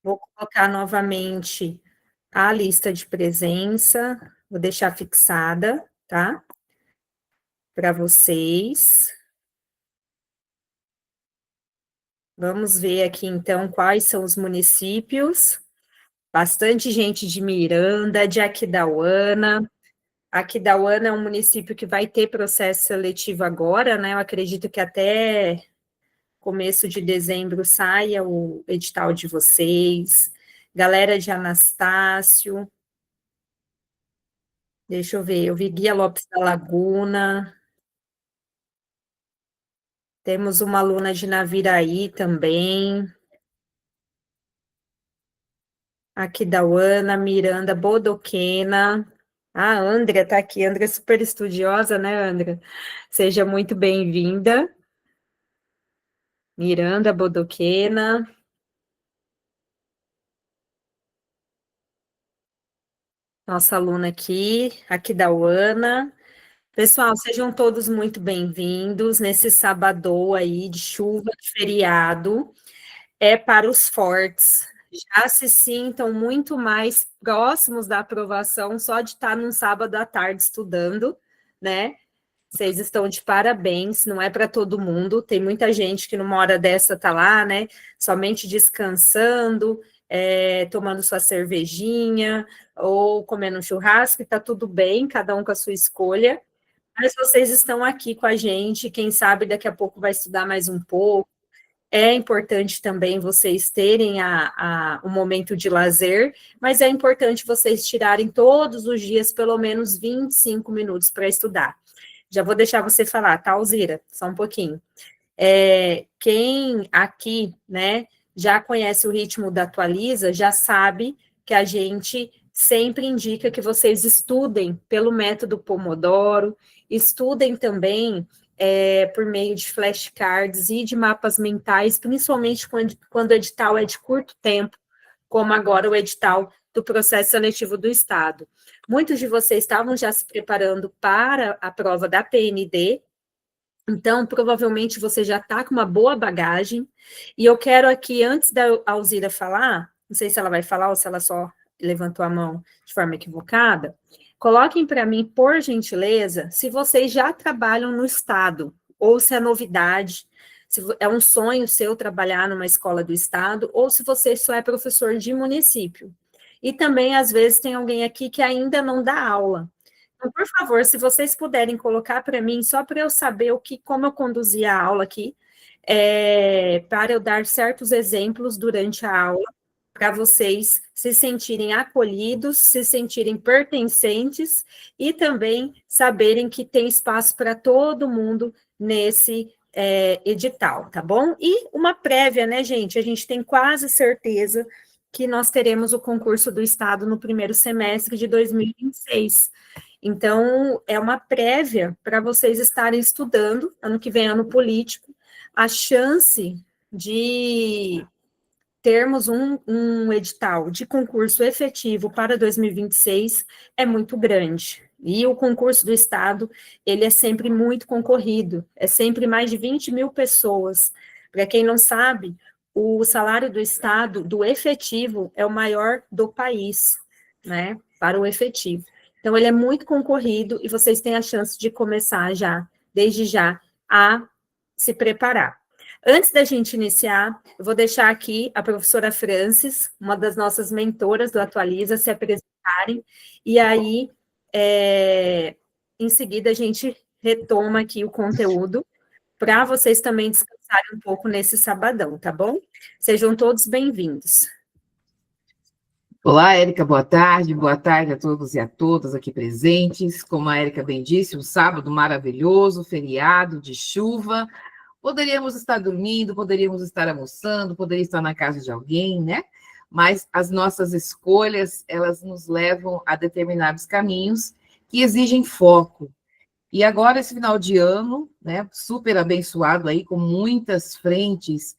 Vou colocar novamente a lista de presença, vou deixar fixada, tá? Para vocês. Vamos ver aqui, então, quais são os municípios. Bastante gente de Miranda, de Aquidauana. Aquidauana é um município que vai ter processo seletivo agora, né? Eu acredito que até começo de dezembro saia o edital de vocês. Galera de Anastácio, deixa eu ver, eu vi Guia Lopes da Laguna, temos uma aluna de Naviraí também, Aquidauana, Miranda, Bodoquena. A Andrea está aqui, Andrea é super estudiosa, né, Andrea? Seja muito bem-vinda. Miranda, Bodoquena. Nossa aluna aqui da UANA. Pessoal, sejam todos muito bem-vindos nesse sábado aí de chuva, de feriado. É para os fortes. Já se sintam muito mais próximos da aprovação só de estar num sábado à tarde estudando, né? Vocês estão de parabéns, não é para todo mundo. Tem muita gente que numa hora dessa tá lá, né? Somente descansando, tomando sua cervejinha ou comendo um churrasco, e tá tudo bem, cada um com a sua escolha. Mas vocês estão aqui com a gente, quem sabe daqui a pouco vai estudar mais um pouco. É importante também vocês terem um momento de lazer, mas é importante vocês tirarem todos os dias pelo menos 25 minutos para estudar. Já vou deixar você falar, tá, Alzira? Só um pouquinho. Quem aqui, né, já conhece o ritmo da Atualiza, já sabe que a gente sempre indica que vocês estudem pelo método Pomodoro, estudem também por meio de flashcards e de mapas mentais, principalmente quando o edital é de curto tempo, como agora o edital do processo seletivo do Estado. Muitos de vocês estavam já se preparando para a prova da PND, então, provavelmente você já está com uma boa bagagem, e eu quero aqui, antes da Alzira falar, não sei se ela vai falar ou se ela só levantou a mão de forma equivocada, coloquem para mim, por gentileza, se vocês já trabalham no Estado, ou se é novidade, se é um sonho seu trabalhar numa escola do Estado, ou se você só é professor de município. E também, às vezes, tem alguém aqui que ainda não dá aula. Então, por favor, se vocês puderem colocar para mim, só para eu saber como eu conduzi a aula aqui, para eu dar certos exemplos durante a aula, para vocês se sentirem acolhidos, se sentirem pertencentes e também saberem que tem espaço para todo mundo nesse edital, tá bom? E uma prévia, né, gente? A gente tem quase certeza que nós teremos o concurso do Estado no primeiro semestre de 2026. Então, é uma prévia para vocês estarem estudando, ano que vem, ano político, a chance de termos um edital de concurso efetivo para 2026 é muito grande. E o concurso do Estado, ele é sempre muito concorrido, é sempre mais de 20 mil pessoas. Para quem não sabe, o salário do Estado, do efetivo, é o maior do país, né, para o efetivo. Então, ele é muito concorrido e vocês têm a chance de começar já, desde já, a se preparar. Antes da gente iniciar, eu vou deixar aqui a professora Francis, uma das nossas mentoras do Atualiza, se apresentarem, e aí, em seguida, a gente retoma aqui o conteúdo, para vocês também descansarem um pouco nesse sabadão, tá bom? Sejam todos bem-vindos. Olá, Érica, boa tarde a todos e a todas aqui presentes. Como a Érica bem disse, um sábado maravilhoso, feriado de chuva. Poderíamos estar dormindo, poderíamos estar almoçando, poderia estar na casa de alguém, né? Mas as nossas escolhas, elas nos levam a determinados caminhos que exigem foco. E agora, esse final de ano, né, super abençoado aí, com muitas frentes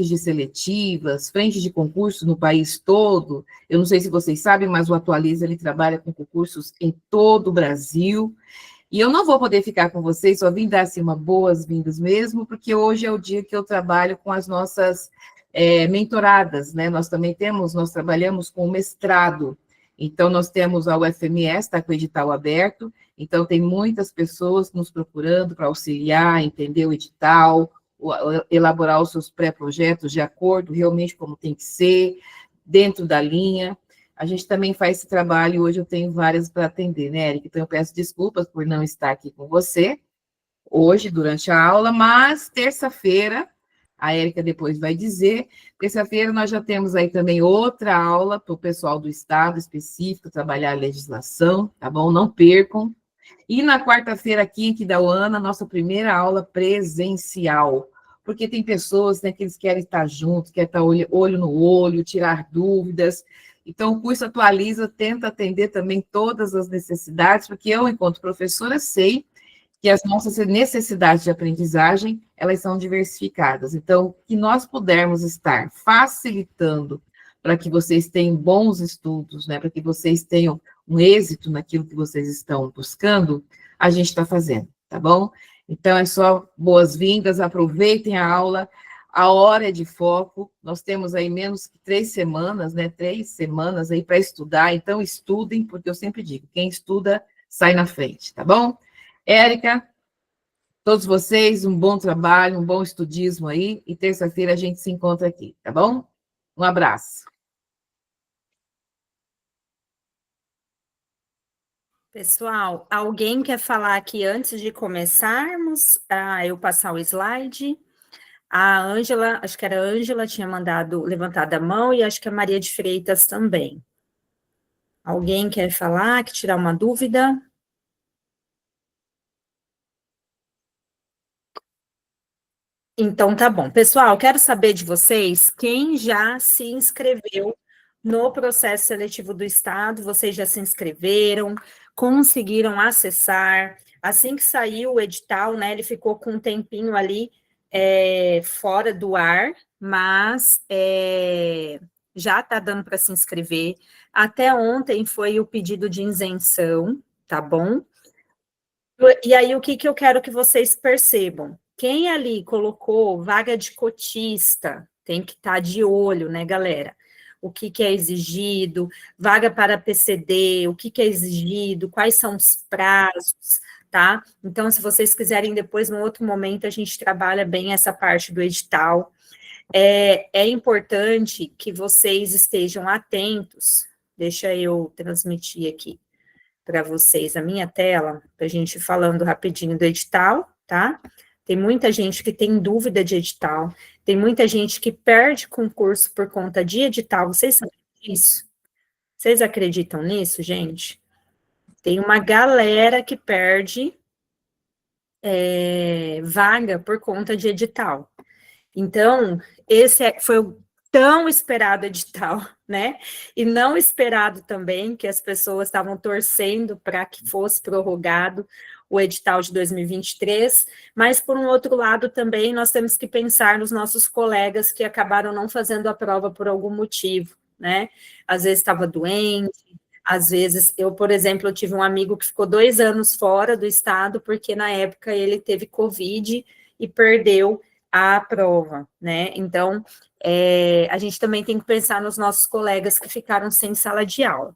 de seletivas, frentes de concursos no país todo. Eu não sei se vocês sabem, mas o Atualiza, ele trabalha com concursos em todo o Brasil. E eu não vou poder ficar com vocês, só vim dar assim, uma boas-vindas mesmo, porque hoje é o dia que eu trabalho com as nossas mentoradas, né? Nós trabalhamos com mestrado, então nós temos a UFMS, está com o edital aberto, então tem muitas pessoas nos procurando para auxiliar, entender o edital, elaborar os seus pré-projetos de acordo realmente como tem que ser, dentro da linha. A gente também faz esse trabalho e hoje eu tenho várias para atender, né, Érica? Então eu peço desculpas por não estar aqui com você hoje, durante a aula, mas terça-feira, a Érica depois vai dizer, terça-feira nós já temos aí também outra aula para o pessoal do Estado específico, trabalhar a legislação, tá bom? Não percam. E na quarta-feira, aqui em Aquidauana, nossa primeira aula presencial, porque tem pessoas, né, que eles querem estar juntos, querem estar olho no olho, tirar dúvidas. Então, o curso atualiza, tenta atender também todas as necessidades, porque eu, enquanto professora, sei que as nossas necessidades de aprendizagem, elas são diversificadas. Então, que nós pudermos estar facilitando para que vocês tenham bons estudos, né, para que vocês tenham um êxito naquilo que vocês estão buscando, a gente está fazendo, tá bom? Então, é só boas-vindas, aproveitem a aula, a hora é de foco, nós temos aí menos que 3 semanas, né, 3 semanas aí para estudar, então estudem, porque eu sempre digo, quem estuda sai na frente, tá bom? Érica, todos vocês, um bom trabalho, um bom estudismo aí, e terça-feira a gente se encontra aqui, tá bom? Um abraço. Pessoal, alguém quer falar aqui antes de começarmos? Eu passar o slide. A Ângela, acho que era a Ângela, tinha levantado a mão, e acho que a Maria de Freitas também. Alguém quer falar, quer tirar uma dúvida? Então, tá bom. Pessoal, quero saber de vocês, quem já se inscreveu no processo seletivo do Estado, vocês já se inscreveram, conseguiram acessar, assim que saiu o edital, né, ele ficou com um tempinho ali fora do ar, mas já está dando para se inscrever. Até ontem foi o pedido de isenção, tá bom? E aí, o que, que eu quero que vocês percebam? Quem ali colocou vaga de cotista tem que estar de olho, né, galera? O que, que é exigido, vaga para PCD, o que, que é exigido, quais são os prazos, tá? Então, se vocês quiserem depois, num outro momento, a gente trabalha bem essa parte do edital. É importante que vocês estejam atentos. Deixa eu transmitir aqui para vocês a minha tela, para a gente ir falando rapidinho do edital, tá? Tem muita gente que tem dúvida de edital, tem muita gente que perde concurso por conta de edital. Vocês sabem disso? Vocês acreditam nisso, gente? Tem uma galera que perde vaga por conta de edital. Então, esse foi o tão esperado edital, né? E não esperado também, que as pessoas estavam torcendo para que fosse prorrogado o edital de 2023, mas, por um outro lado, também nós temos que pensar nos nossos colegas que acabaram não fazendo a prova por algum motivo, né? Às vezes estava doente, às vezes, eu, por exemplo, eu tive um amigo que ficou 2 anos fora do estado, porque na época ele teve Covid e perdeu a prova, né? Então, a gente também tem que pensar nos nossos colegas que ficaram sem sala de aula,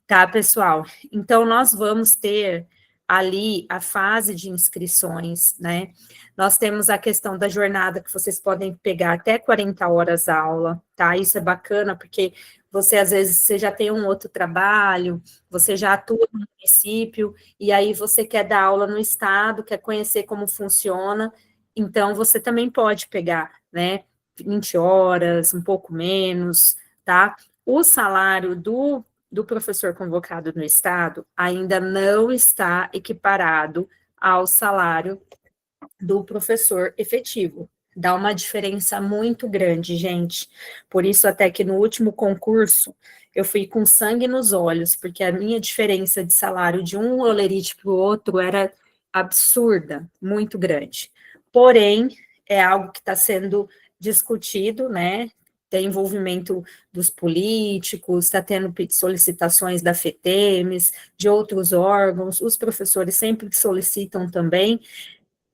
tá, pessoal? Então, nós vamos ter ali a fase de inscrições, né? Nós temos a questão da jornada, que vocês podem pegar até 40 horas aula, tá? Isso é bacana, porque você, às vezes, você já tem um outro trabalho, você já atua no município, e aí você quer dar aula no estado, quer conhecer como funciona, então você também pode pegar, né, 20 horas, um pouco menos, tá? O salário do professor convocado no estado ainda não está equiparado ao salário do professor efetivo. Dá uma diferença muito grande, gente. Por isso, até que no último concurso, eu fui com sangue nos olhos, porque a minha diferença de salário de um olerite para o outro era absurda, muito grande. Porém, é algo que está sendo discutido, né? Tem envolvimento dos políticos, está tendo solicitações da FETEMES, de outros órgãos, os professores sempre solicitam também,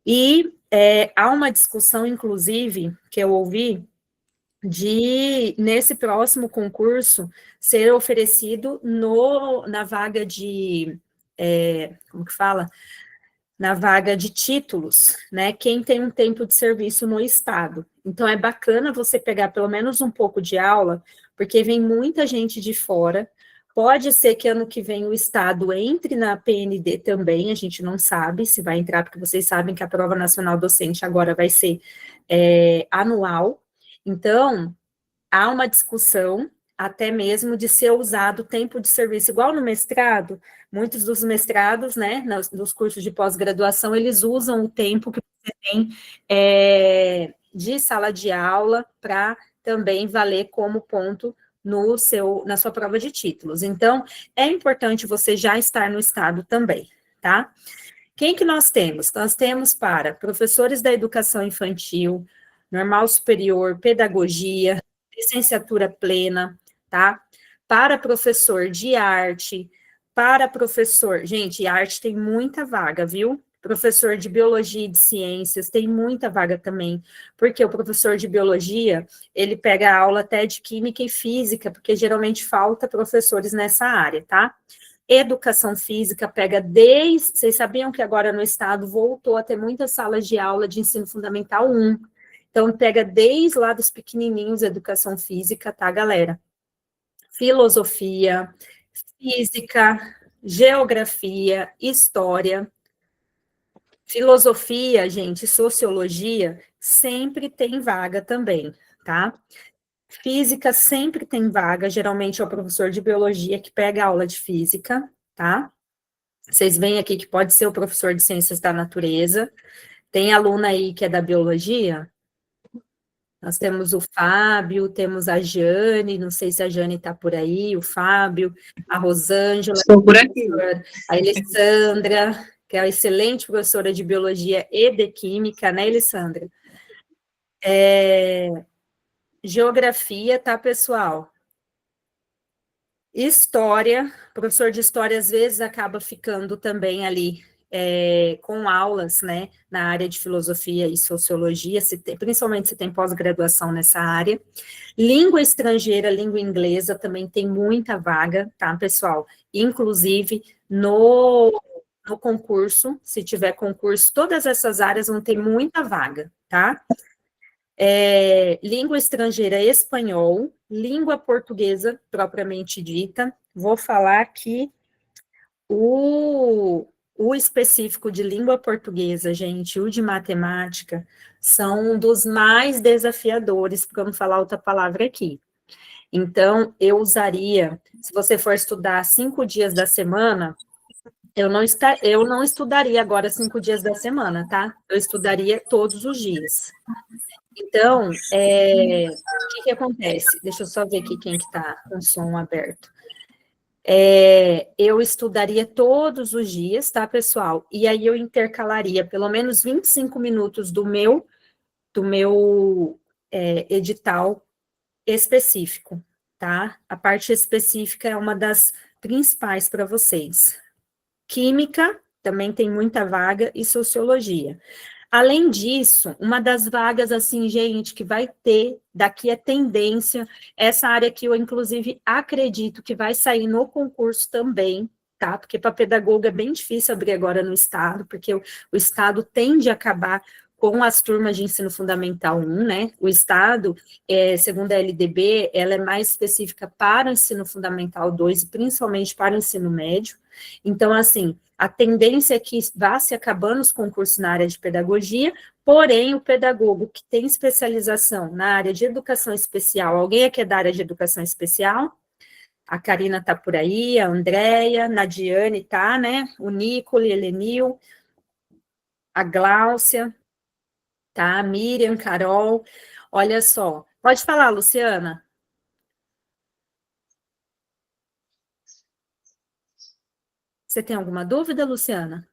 e há uma discussão, inclusive, que eu ouvi de, nesse próximo concurso, ser oferecido na vaga de, como que fala? Na vaga de títulos, né? Quem tem um tempo de serviço no Estado. Então, é bacana você pegar pelo menos um pouco de aula, porque vem muita gente de fora. Pode ser que ano que vem o Estado entre na PND também, a gente não sabe se vai entrar, porque vocês sabem que a Prova Nacional Docente agora vai ser anual. Então, há uma discussão até mesmo de ser usado tempo de serviço, igual no mestrado, muitos dos mestrados, né, nos cursos de pós-graduação, eles usam o tempo que você tem de sala de aula para também valer como ponto na sua prova de títulos. Então, é importante você já estar no estado também, tá? Quem que nós temos? Nós temos para professores da educação infantil, normal superior, pedagogia, licenciatura plena, tá? Para professor de arte, para professor... Gente, arte tem muita vaga, viu? Professor de biologia e de ciências, tem muita vaga também, porque o professor de biologia, ele pega aula até de química e física, porque geralmente falta professores nessa área, tá? Educação física pega desde... Vocês sabiam que agora no estado voltou a ter muitas salas de aula de ensino fundamental 1. Então, pega desde lá dos pequenininhos educação física, tá, galera? Filosofia, física, geografia, história. Filosofia, gente, sociologia, sempre tem vaga também, tá? Física sempre tem vaga, geralmente é o professor de biologia que pega a aula de física, tá? Vocês veem aqui que pode ser o professor de ciências da natureza. Tem aluna aí que é da biologia? Nós temos o Fábio, temos a Jane, não sei se a Jane está por aí, o Fábio, a Rosângela, estou por aqui. A Alessandra, que é uma excelente professora de biologia e de química, né, Alessandra? Geografia, tá, pessoal? História, professor de história às vezes acaba ficando também ali com aulas, né, na área de filosofia e sociologia, principalmente se tem pós-graduação nessa área. Língua estrangeira, língua inglesa, também tem muita vaga, tá, pessoal? Inclusive, no concurso, se tiver concurso, todas essas áreas vão ter muita vaga, tá? Língua estrangeira, espanhol, língua portuguesa, propriamente dita. Vou falar aqui o específico de língua portuguesa, gente, o de matemática, são um dos mais desafiadores, porque eu não falar outra palavra aqui. Então, eu usaria, se você for estudar 5 dias da semana, eu não estudaria agora 5 dias da semana, tá? Eu estudaria todos os dias. Então, o que acontece? Deixa eu só ver aqui quem que está com o som aberto. Eu estudaria todos os dias, tá, pessoal? E aí eu intercalaria pelo menos 25 minutos do meu edital específico, tá? A parte específica é uma das principais para vocês. Química, também tem muita vaga, e sociologia. Além disso, uma das vagas, assim, gente, que vai ter, daqui é tendência, essa área que eu, inclusive, acredito que vai sair no concurso também, tá? Porque para pedagogo é bem difícil abrir agora no estado, porque o estado tende a acabar com as turmas de ensino fundamental 1, né? O estado, segundo a LDB, ela é mais específica para o ensino fundamental 2, e principalmente para o ensino médio. Então, assim, a tendência é que vá se acabando os concursos na área de pedagogia, porém, o pedagogo que tem especialização na área de educação especial, alguém aqui é da área de educação especial? A Karina está por aí, a Andréia, Nadiane tá, né? O Nicole, Helenil, a Gláucia, tá? A Miriam, Carol, olha só. Pode falar, Luciana. Você tem alguma dúvida, Luciana?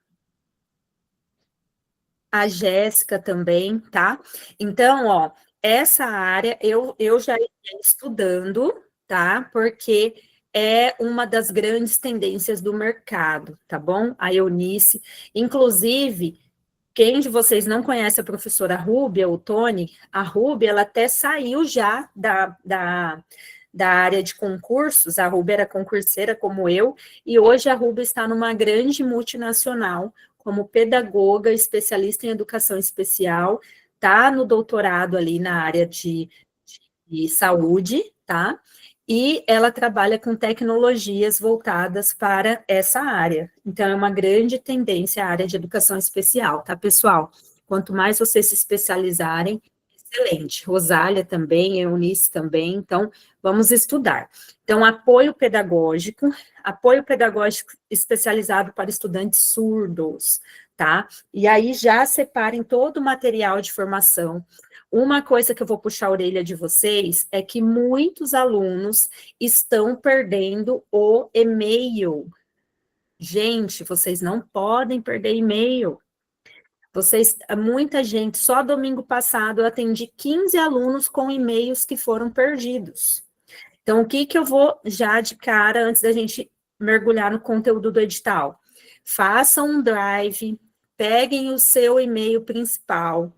A Jéssica também, tá? Então, ó, essa área eu já ia estudando, tá? Porque é uma das grandes tendências do mercado, tá bom? A Eunice, inclusive, Quem de vocês não conhece a professora Rúbia, ou Tony, a Rúbia, ela até saiu já da área de concursos, a Rúbia era concurseira como eu, e hoje a Rúbia está numa grande multinacional, como pedagoga, especialista em educação especial, está no doutorado ali na área de saúde, tá? E ela trabalha com tecnologias voltadas para essa área. Então, é uma grande tendência a área de educação especial, tá, pessoal? Quanto mais vocês se especializarem, excelente. Rosália também, Eunice também, então, vamos estudar. Então, apoio pedagógico especializado para estudantes surdos, tá? E aí já separem todo o material de formação. Uma coisa que eu vou puxar a orelha de vocês é que muitos alunos estão perdendo o e-mail. Gente, vocês não podem perder e-mail. Muita gente, só domingo passado eu atendi 15 alunos com e-mails que foram perdidos. Então, o que eu vou já de cara, antes da gente mergulhar no conteúdo do edital? Façam um drive, peguem o seu e-mail principal,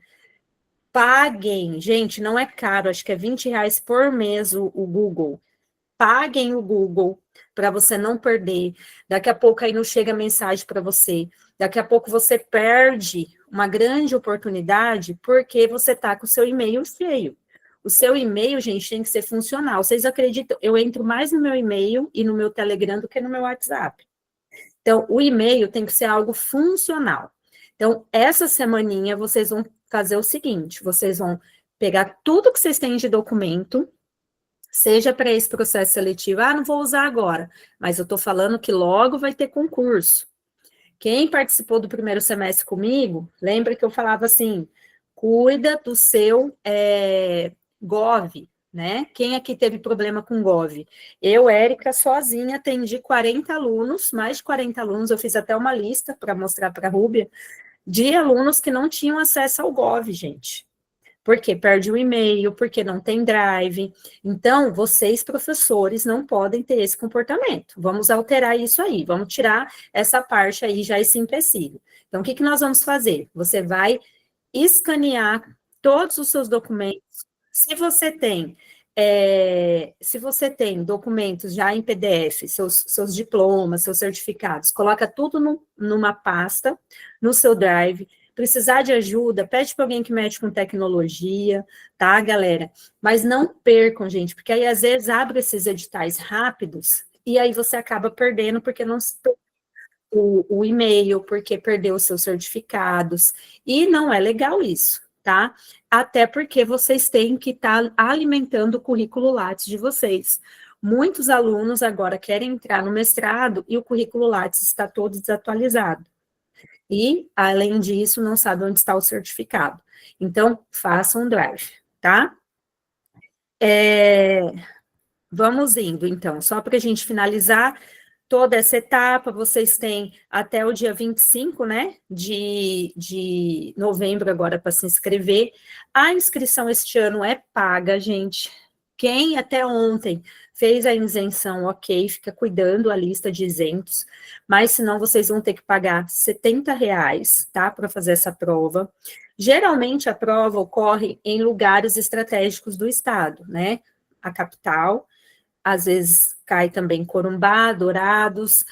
paguem, gente, não é caro, acho que é R$ 20 por mês o Google. Paguem o Google para você não perder. Daqui a pouco aí não chega mensagem para você. Daqui a pouco você perde uma grande oportunidade porque você está com o seu e-mail cheio. O seu e-mail, gente, tem que ser funcional. Vocês acreditam? Eu entro mais no meu e-mail e no meu Telegram do que no meu WhatsApp. Então, o e-mail tem que ser algo funcional. Então, essa semaninha, vocês vão fazer o seguinte, vocês vão pegar tudo que vocês têm de documento, seja para esse processo seletivo, não vou usar agora, mas eu estou falando que logo vai ter concurso. Quem participou do primeiro semestre comigo, lembra que eu falava assim, cuida do seu Gov, né? Quem aqui teve problema com Gov? Eu, Érica, sozinha, atendi 40 alunos, mais de 40 alunos, eu fiz até uma lista para mostrar para a Rúbia, de alunos que não tinham acesso ao Gov, gente. Porque perde o e-mail, porque não tem drive. Então, vocês, professores, não podem ter esse comportamento. Vamos alterar isso aí, vamos tirar essa parte aí, já esse empecilho. Então, o que nós vamos fazer? Você vai escanear todos os seus documentos. Se você tem documentos já em PDF, seus diplomas, seus certificados, coloca tudo numa pasta, no seu drive. Precisar de ajuda, pede para alguém que mexe com tecnologia, tá, galera? Mas não percam, gente, porque aí às vezes abre esses editais rápidos e aí você acaba perdendo porque não o e-mail, porque perdeu os seus certificados, e não é legal isso, tá? Até porque vocês têm que estar alimentando o currículo Lattes de vocês. Muitos alunos agora querem entrar no mestrado e o currículo Lattes está todo desatualizado. E, além disso, não sabe onde está o certificado. Então, façam um drive, tá? Vamos indo, então, só para a gente finalizar toda essa etapa, vocês têm até o dia 25, né, de novembro agora para se inscrever. A inscrição este ano é paga, gente. Quem até ontem fez a isenção, ok, fica cuidando a lista de isentos, mas senão vocês vão ter que pagar R$ 70, tá, para fazer essa prova. Geralmente a prova ocorre em lugares estratégicos do estado, né, a capital, às vezes cai também Corumbá, Dourados,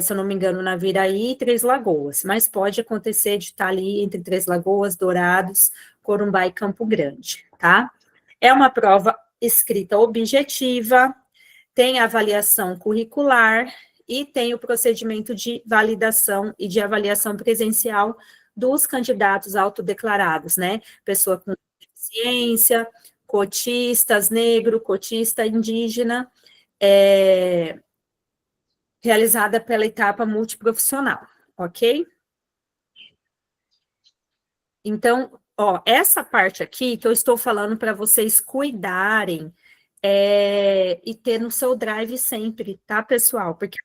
se eu não me engano, Naviraí e Três Lagoas, mas pode acontecer de estar ali entre Três Lagoas, Dourados, Corumbá e Campo Grande, tá? É uma prova escrita objetiva, tem avaliação curricular e tem o procedimento de validação e de avaliação presencial dos candidatos autodeclarados, né? Pessoa com deficiência, cotistas, negro, cotista indígena, realizada pela etapa multiprofissional, ok? Então, essa parte aqui que eu estou falando para vocês cuidarem e ter no seu drive sempre, tá, pessoal? Porque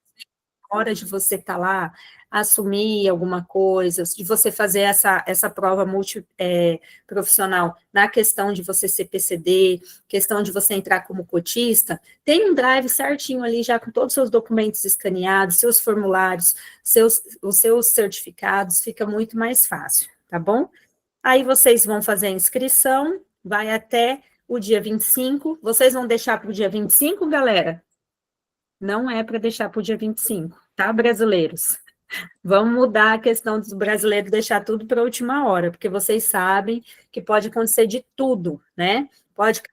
hora de você estar lá, assumir alguma coisa, de você fazer essa prova multiprofissional na questão de você ser PCD, questão de você entrar como cotista, tem um drive certinho ali já com todos os seus documentos escaneados, seus formulários, os seus certificados, fica muito mais fácil, tá bom? Aí vocês vão fazer a inscrição, vai até o dia 25. Vocês vão deixar para o dia 25, galera? Não é para deixar para o dia 25, tá, brasileiros? Vamos mudar a questão dos brasileiros, deixar tudo para a última hora, porque vocês sabem que pode acontecer de tudo, né? Pode cair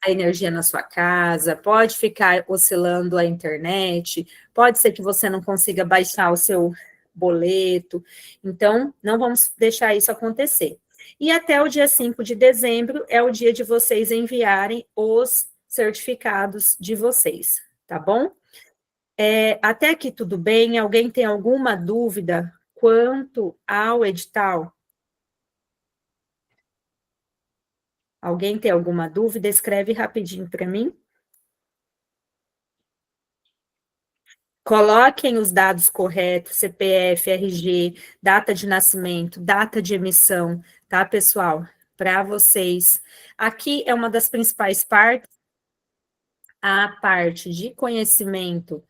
a energia na sua casa, pode ficar oscilando a internet, pode ser que você não consiga baixar o seu boleto. Então, não vamos deixar isso acontecer. E até o dia 5 de dezembro é o dia de vocês enviarem os certificados de vocês, tá bom? Até aqui tudo bem? Alguém tem alguma dúvida quanto ao edital? Alguém tem alguma dúvida? Escreve rapidinho para mim. Coloquem os dados corretos, CPF, RG, data de nascimento, data de emissão, tá, pessoal? Para vocês. Aqui é uma das principais partes, a parte de conhecimento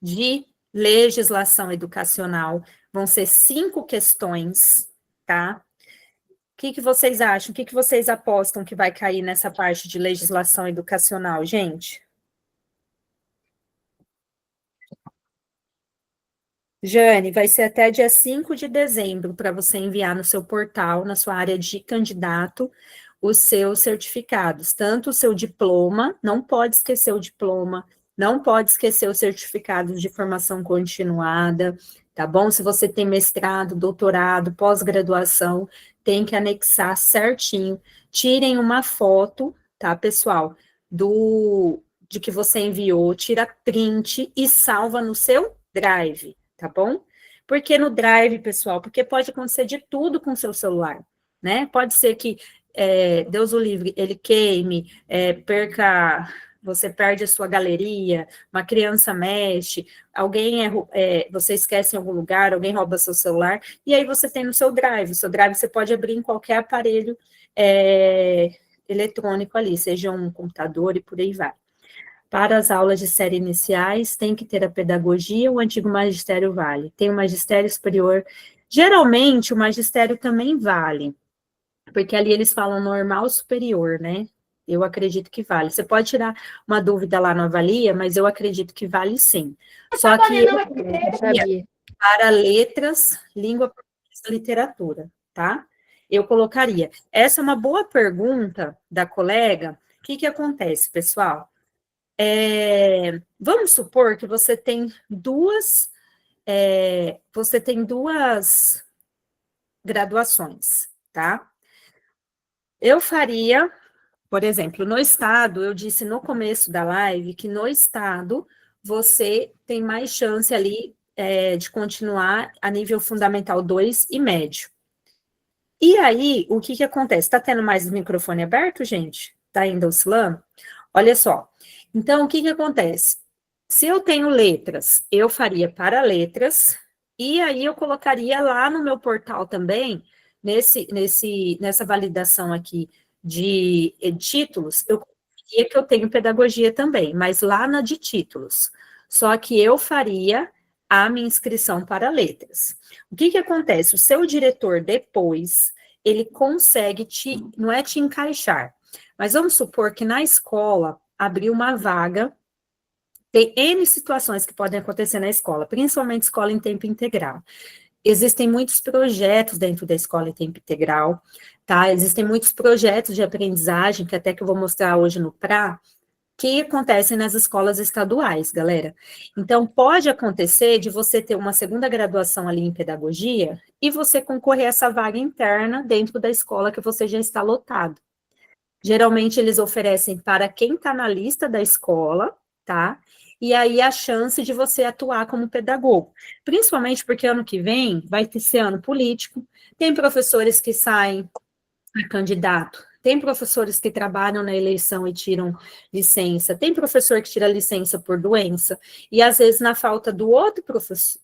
de legislação educacional. Vão ser 5 questões, tá? O que vocês acham? O que vocês apostam que vai cair nessa parte de legislação educacional, gente? Jane, vai ser até dia 5 de dezembro para você enviar no seu portal, na sua área de candidato, os seus certificados, tanto o seu diploma, não pode esquecer o diploma, não pode esquecer os certificados de formação continuada, tá bom? Se você tem mestrado, doutorado, pós-graduação, tem que anexar certinho. Tirem uma foto, tá, pessoal, de que você enviou, tira print e salva no seu Drive, tá bom? Porque no Drive, pessoal, porque pode acontecer de tudo com o seu celular, né? Pode ser que, Deus o livre, ele queime, você perde a sua galeria, uma criança mexe, você esquece em algum lugar, alguém rouba seu celular, e aí você tem no seu Drive. O seu Drive você pode abrir em qualquer aparelho eletrônico ali, seja um computador e por aí vai. Para as aulas de série iniciais, tem que ter a pedagogia, o antigo magistério vale. Tem o magistério superior. Geralmente, o magistério também vale, porque ali eles falam normal superior, né? Eu acredito que vale. Você pode tirar uma dúvida lá no Avalia, mas eu acredito que vale sim. Só que para letras, língua portuguesa e literatura, tá? Eu colocaria. Essa é uma boa pergunta da colega. O que acontece, pessoal? Vamos supor que você tem duas graduações, tá? Eu faria, por exemplo, no estado, eu disse no começo da live que no estado você tem mais chance ali de continuar a nível fundamental 2 e médio. E aí, o que acontece? Tá tendo mais microfone aberto, gente? Tá ainda oscilando? Olha só. Então, o que acontece? Se eu tenho letras, eu faria para letras, e aí eu colocaria lá no meu portal também, nessa validação aqui de títulos, eu colocaria que eu tenho pedagogia também, mas lá na de títulos. Só que eu faria a minha inscrição para letras. O que acontece? O seu diretor, depois, ele consegue não é te encaixar, mas vamos supor que na escola abriu uma vaga. Tem N situações que podem acontecer na escola, principalmente escola em tempo integral. Existem muitos projetos dentro da escola em tempo integral, tá? Existem muitos projetos de aprendizagem, que até que eu vou mostrar hoje no PRA, que acontecem nas escolas estaduais, galera. Então, pode acontecer de você ter uma segunda graduação ali em pedagogia e você concorrer a essa vaga interna dentro da escola que você já está lotado. Geralmente, eles oferecem para quem está na lista da escola, tá? E aí, a chance de você atuar como pedagogo. Principalmente porque ano que vem vai ser ano político, tem professores que saem a candidato, tem professores que trabalham na eleição e tiram licença, tem professor que tira licença por doença, e às vezes, na falta do outro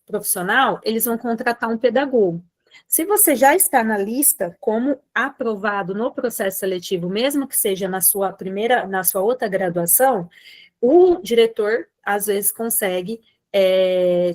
profissional, eles vão contratar um pedagogo. Se você já está na lista como aprovado no processo seletivo, mesmo que seja na sua outra graduação, o diretor, às vezes, consegue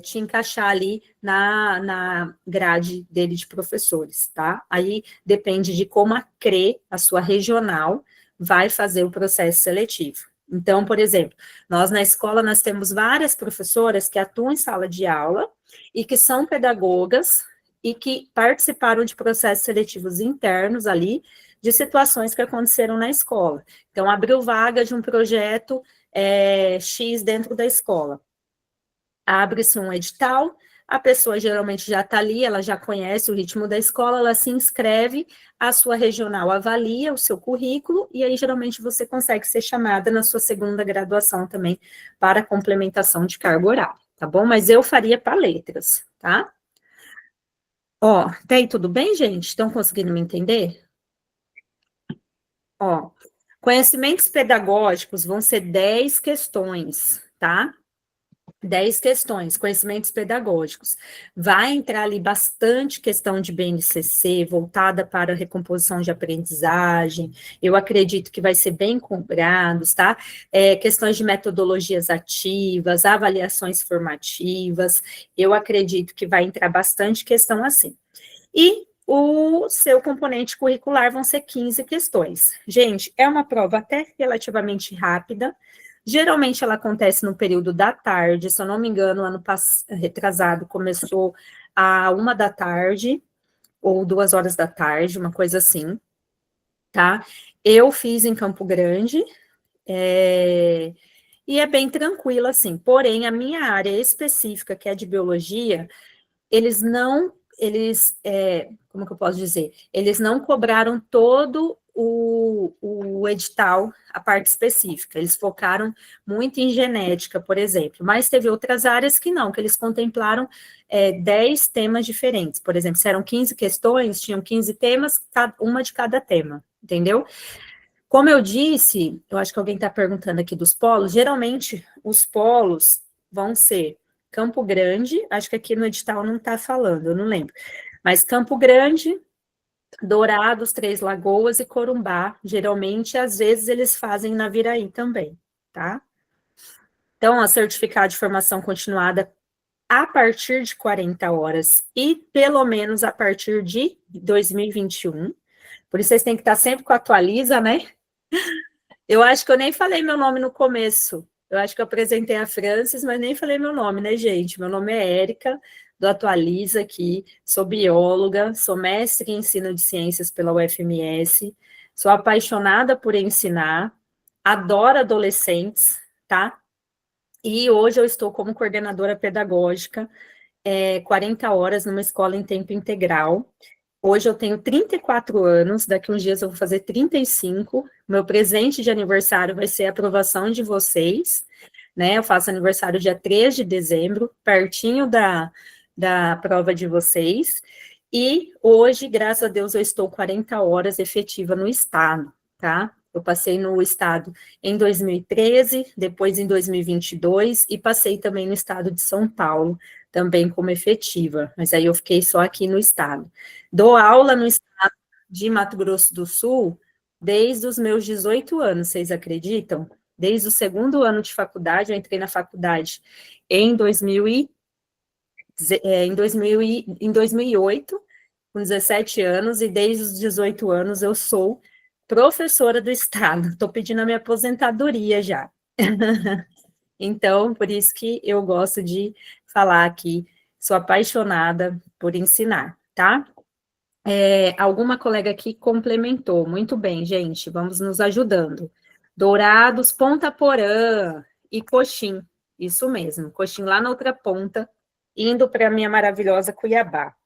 te encaixar ali na grade dele de professores, tá? Aí depende de como a CRE, a sua regional, vai fazer o processo seletivo. Então, por exemplo, nós na escola nós temos várias professoras que atuam em sala de aula e que são pedagogas e que participaram de processos seletivos internos ali, de situações que aconteceram na escola. Então, abriu vaga de um projeto X dentro da escola. Abre-se um edital, a pessoa geralmente já está ali, ela já conhece o ritmo da escola, ela se inscreve, a sua regional avalia o seu currículo, e aí geralmente você consegue ser chamada na sua segunda graduação também para complementação de carga horária, tá bom? Mas eu faria para letras, tá? Ó, tá aí tudo bem, gente? Estão conseguindo me entender? Ó, conhecimentos pedagógicos vão ser 10 questões, tá? 10 questões, conhecimentos pedagógicos. Vai entrar ali bastante questão de BNCC, voltada para a recomposição de aprendizagem, eu acredito que vai ser bem cobrados, tá? Questões de metodologias ativas, avaliações formativas, eu acredito que vai entrar bastante questão assim. E o seu componente curricular vão ser 15 questões. Gente, é uma prova até relativamente rápida, geralmente ela acontece no período da tarde, se eu não me engano, ano retrasado começou a 1 da tarde, ou 2 horas da tarde, uma coisa assim, tá? Eu fiz em Campo Grande, e é bem tranquilo, assim, porém, a minha área específica, que é de biologia, como que eu posso dizer? Eles não cobraram todo o edital, a parte específica, eles focaram muito em genética, por exemplo, mas teve outras áreas que não, que eles contemplaram 10 temas diferentes, por exemplo, se eram 15 questões, tinham 15 temas, uma de cada tema, entendeu? Como eu disse, eu acho que alguém está perguntando aqui dos polos, geralmente os polos vão ser Campo Grande, acho que aqui no edital não está falando, eu não lembro, mas Campo Grande, Dourados, Três Lagoas e Corumbá, geralmente, às vezes, eles fazem na Viraí também, tá? Então, a certificado de formação continuada a partir de 40 horas e pelo menos a partir de 2021, por isso vocês têm que estar sempre com a atualiza, né? Eu acho que eu nem falei meu nome no começo. Eu acho que eu apresentei a Francis, mas nem falei meu nome, né, gente? Meu nome é Érica, do Atualiza aqui, sou bióloga, sou mestre em ensino de ciências pela UFMS, sou apaixonada por ensinar, adoro adolescentes, tá? E hoje eu estou como coordenadora pedagógica, 40 horas numa escola em tempo integral. Hoje eu tenho 34 anos, daqui uns dias eu vou fazer 35. Meu presente de aniversário vai ser a aprovação de vocês, né? Eu faço aniversário dia 3 de dezembro, pertinho da prova de vocês. E hoje, graças a Deus, eu estou 40 horas efetiva no estado, tá? Eu passei no estado em 2013, depois em 2022, e passei também no estado de São Paulo, também como efetiva, mas aí eu fiquei só aqui no estado. Dou aula no estado de Mato Grosso do Sul desde os meus 18 anos, vocês acreditam? Desde o segundo ano de faculdade, eu entrei na faculdade em 2008, com 17 anos, e desde os 18 anos eu sou professora do estado. Estou pedindo a minha aposentadoria já. Então, por isso que eu gosto de falar aqui, sou apaixonada por ensinar, tá? Alguma colega aqui complementou. Muito bem, gente, vamos nos ajudando. Dourados, Ponta Porã e Coxim. Isso mesmo, Coxim lá na outra ponta, indo para a minha maravilhosa Cuiabá.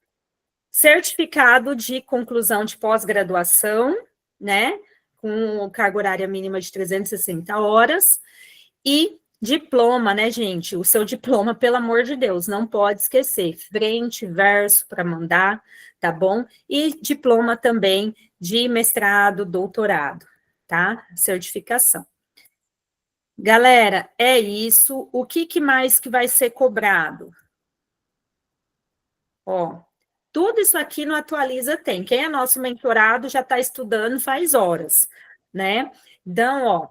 Certificado de conclusão de pós-graduação, né? Com carga horária mínima de 360 horas. E diploma, né, gente? O seu diploma, pelo amor de Deus, não pode esquecer. Frente, verso para mandar, tá bom? E diploma também de mestrado, doutorado, tá? Certificação. Galera, é isso. O que mais que vai ser cobrado? Ó, tudo isso aqui no Atualiza tem. Quem é nosso mentorado já está estudando faz horas, né? Então, ó,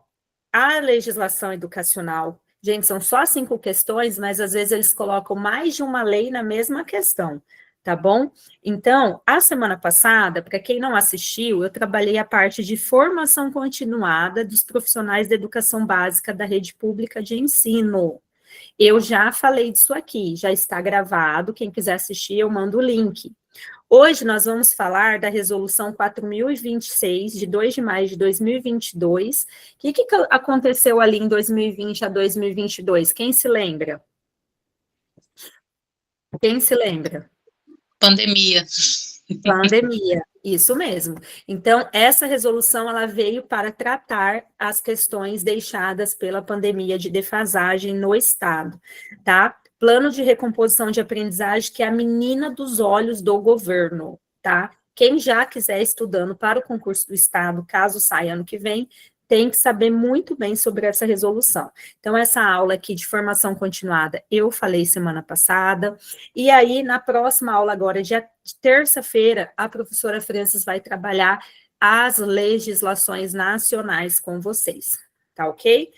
a legislação educacional Gente, são só 5 questões, mas às vezes eles colocam mais de uma lei na mesma questão, tá bom? Então, a semana passada, para quem não assistiu, eu trabalhei a parte de formação continuada dos profissionais da educação básica da rede pública de ensino. Eu já falei disso aqui, já está gravado, quem quiser assistir, eu mando o link. Hoje nós vamos falar da resolução 4026, de 2 de maio de 2022. O que aconteceu ali em 2020 a 2022? Quem se lembra? Quem se lembra? Pandemia. Pandemia, isso mesmo. Então, essa resolução ela veio para tratar as questões deixadas pela pandemia de defasagem no Estado, tá? Plano de recomposição de aprendizagem, que é a menina dos olhos do governo, tá? Quem já quiser estudando para o concurso do Estado, caso saia ano que vem, tem que saber muito bem sobre essa resolução. Então, essa aula aqui de formação continuada, eu falei semana passada, e aí, na próxima aula agora, de terça-feira, a professora Francis vai trabalhar as legislações nacionais com vocês, tá ok?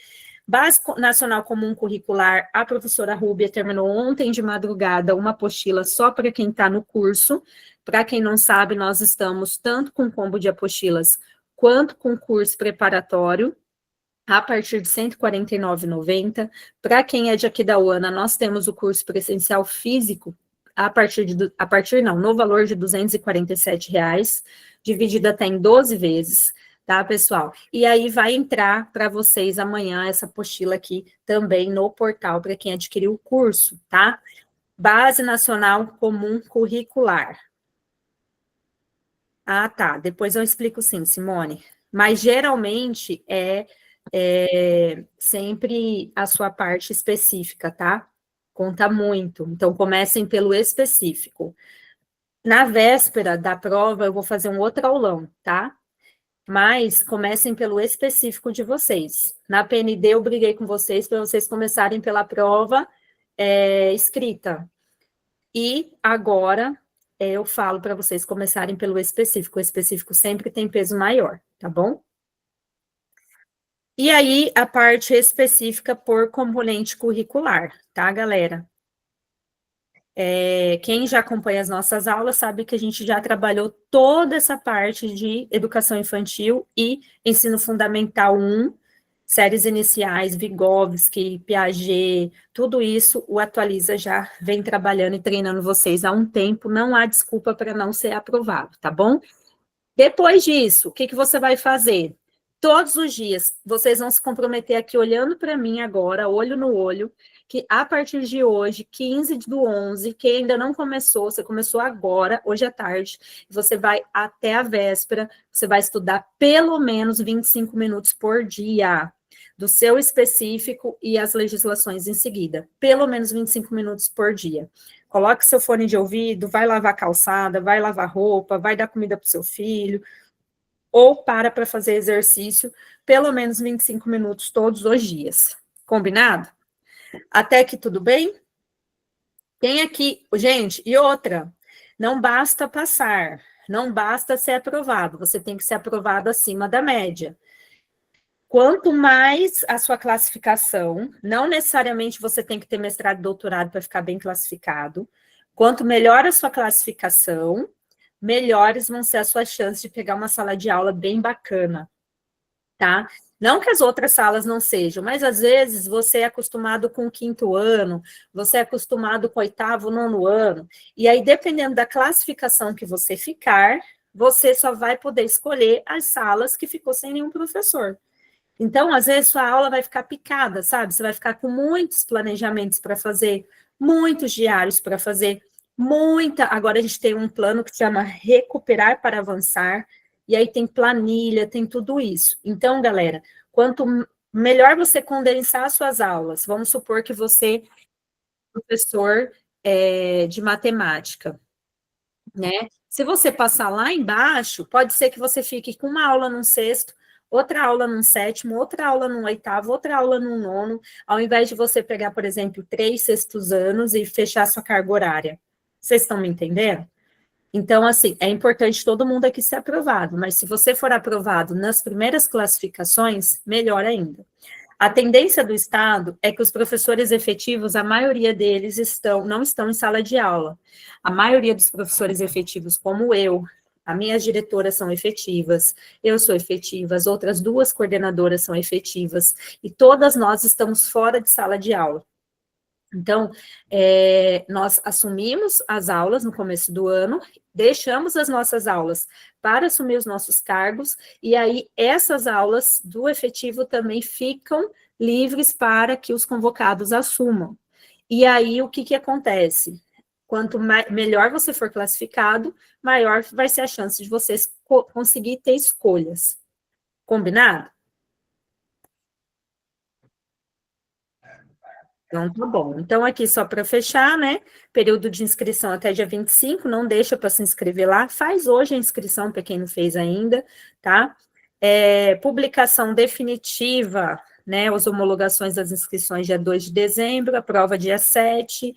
Base Nacional Comum Curricular, a professora Rúbia terminou ontem de madrugada uma apostila só para quem está no curso. Para quem não sabe, nós estamos tanto com combo de apostilas quanto com curso preparatório, a partir de R$ 149,90. Para quem é de Aquidauana, nós temos o curso presencial físico, no valor de R$ 247,00, dividido até em 12 vezes, tá, pessoal? E aí vai entrar para vocês amanhã essa apostila aqui também no portal para quem adquiriu o curso, tá? Base Nacional Comum Curricular. Ah, tá. Depois eu explico sim, Simone. Mas geralmente é sempre a sua parte específica, tá? Conta muito. Então, comecem pelo específico. Na véspera da prova, eu vou fazer um outro aulão, tá? Mas comecem pelo específico de vocês. Na PND, eu briguei com vocês para vocês começarem pela prova escrita. E agora eu falo para vocês começarem pelo específico. O específico sempre tem peso maior, tá bom? E aí, a parte específica por componente curricular, tá, galera? Quem já acompanha as nossas aulas sabe que a gente já trabalhou toda essa parte de educação infantil e ensino fundamental 1, séries iniciais, Vygotsky, Piaget, tudo isso o Atualiza já vem trabalhando e treinando vocês há um tempo, não há desculpa para não ser aprovado, tá bom? Depois disso, o que você vai fazer? Todos os dias, vocês vão se comprometer aqui olhando para mim agora, olho no olho, que a partir de hoje, 15/11, quem ainda não começou, você começou agora, hoje à tarde, você vai até a véspera, você vai estudar pelo menos 25 minutos por dia, do seu específico e as legislações em seguida, pelo menos 25 minutos por dia. Coloque seu fone de ouvido, vai lavar calçada, vai lavar roupa, vai dar comida para o seu filho, ou para fazer exercício, pelo menos 25 minutos todos os dias. Combinado? Até aqui tudo bem? Tem aqui, gente, e outra, não basta passar, não basta ser aprovado, você tem que ser aprovado acima da média. Quanto mais a sua classificação, não necessariamente você tem que ter mestrado e doutorado para ficar bem classificado, quanto melhor a sua classificação, melhores vão ser as suas chances de pegar uma sala de aula bem bacana, tá? Não que as outras salas não sejam, mas às vezes você é acostumado com o 5º ano, você é acostumado com o 8º, 9º ano, e aí dependendo da classificação que você ficar, você só vai poder escolher as salas que ficou sem nenhum professor. Então, às vezes, sua aula vai ficar picada, sabe? Você vai ficar com muitos planejamentos para fazer, muitos diários para fazer, Agora a gente tem um plano que se chama Recuperar para Avançar, e aí tem planilha, tem tudo isso. Então, galera, quanto melhor você condensar as suas aulas, vamos supor que você é professor de matemática, né? Se você passar lá embaixo, pode ser que você fique com uma aula no sexto, outra aula no sétimo, outra aula no oitavo, outra aula no nono, ao invés de você pegar, por exemplo, 3 sextos anos e fechar sua carga horária. Vocês estão me entendendo? Então, assim, é importante todo mundo aqui ser aprovado, mas se você for aprovado nas primeiras classificações, melhor ainda. A tendência do Estado é que os professores efetivos, a maioria deles não estão em sala de aula. A maioria dos professores efetivos, como eu, as minhas diretoras são efetivas, eu sou efetiva, as outras 2 coordenadoras são efetivas, e todas nós estamos fora de sala de aula. Então, nós assumimos as aulas no começo do ano, deixamos as nossas aulas para assumir os nossos cargos, e aí essas aulas do efetivo também ficam livres para que os convocados assumam. E aí, o que acontece? Quanto melhor você for classificado, maior vai ser a chance de você conseguir ter escolhas. Combinado? Então, tá bom. Então, aqui só para fechar, né? Período de inscrição até dia 25, não deixa para se inscrever lá. Faz hoje a inscrição para quem não fez ainda, tá? Publicação definitiva, né? As homologações das inscrições dia 2 de dezembro, a prova dia 7,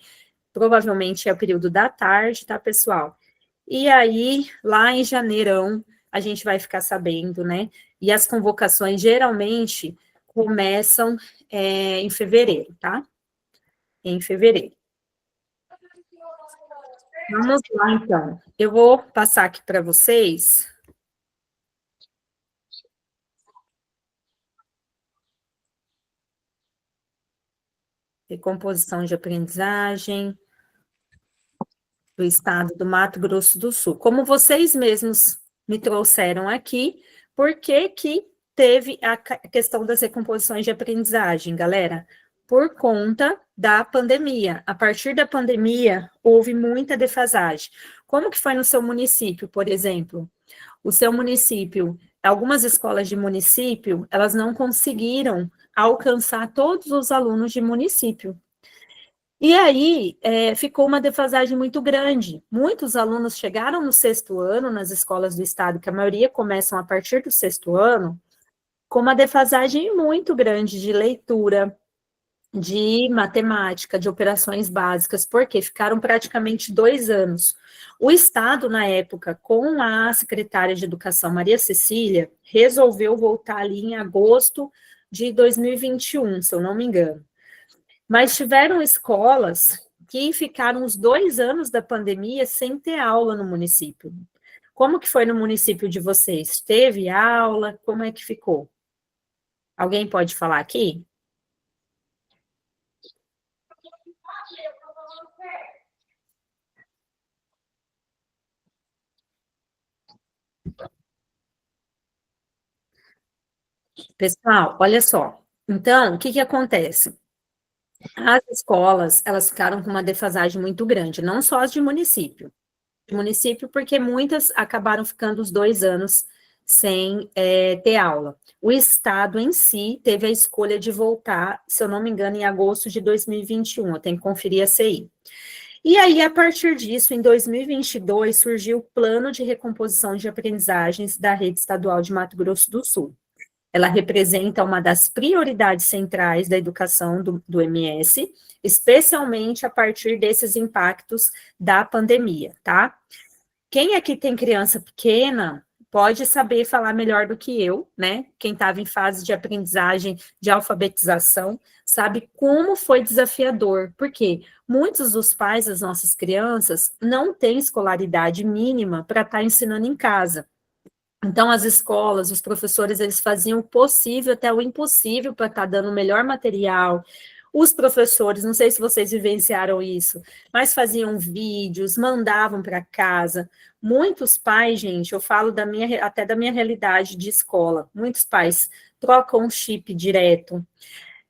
provavelmente é o período da tarde, tá, pessoal? E aí, lá em janeirão, a gente vai ficar sabendo, né? E as convocações geralmente começam em fevereiro, tá? Em fevereiro. Vamos lá, então. Eu vou passar aqui para vocês. Recomposição de aprendizagem do estado do Mato Grosso do Sul. Como vocês mesmos me trouxeram aqui, por que que teve a questão das recomposições de aprendizagem, galera? Por conta da pandemia. A partir da pandemia, houve muita defasagem. Como que foi no seu município, por exemplo? O seu município, algumas escolas de município, elas não conseguiram alcançar todos os alunos de município. E aí, ficou uma defasagem muito grande. Muitos alunos chegaram no 6º ano, nas escolas do estado, que a maioria começam a partir do 6º ano, com uma defasagem muito grande de leitura, de matemática, de operações básicas, porque ficaram praticamente 2 anos. O Estado, na época, com a secretária de Educação, Maria Cecília, resolveu voltar ali em agosto de 2021, se eu não me engano. Mas tiveram escolas que ficaram os 2 anos da pandemia sem ter aula no município. Como que foi no município de vocês? Teve aula? Como é que ficou? Alguém pode falar aqui? Pessoal, olha só. Então, o que acontece? As escolas, elas ficaram com uma defasagem muito grande, não só as de município. De município, porque muitas acabaram ficando os 2 anos sem ter aula. O Estado em si teve a escolha de voltar, se eu não me engano, em agosto de 2021, eu tenho que conferir a CI. E aí, a partir disso, em 2022, surgiu o Plano de Recomposição de Aprendizagens da Rede Estadual de Mato Grosso do Sul. Ela representa uma das prioridades centrais da educação do MS, especialmente a partir desses impactos da pandemia, tá? Quem aqui tem criança pequena pode saber falar melhor do que eu, né? Quem estava em fase de aprendizagem, de alfabetização, sabe como foi desafiador, porque muitos dos pais das nossas crianças não têm escolaridade mínima para estar ensinando em casa. Então, as escolas, os professores, eles faziam o possível até o impossível para estar dando o melhor material. Os professores, não sei se vocês vivenciaram isso, mas faziam vídeos, mandavam para casa. Muitos pais, gente, eu falo até da minha realidade de escola, muitos pais trocam chip direto.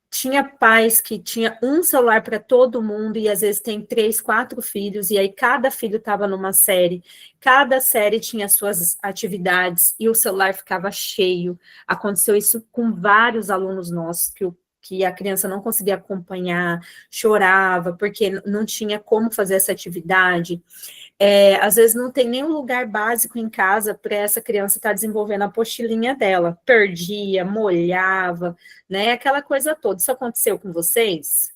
Tinha pais que tinha um celular para todo mundo e às vezes tem 3, 4 filhos, e aí cada filho estava numa série, cada série tinha suas atividades e o celular ficava cheio. Aconteceu isso com vários alunos nossos, que a criança não conseguia acompanhar, chorava, porque não tinha como fazer essa atividade. Às vezes não tem nenhum lugar básico em casa para essa criança estar desenvolvendo a apostilinha dela. Perdia, molhava, né? Aquela coisa toda. Isso aconteceu com vocês?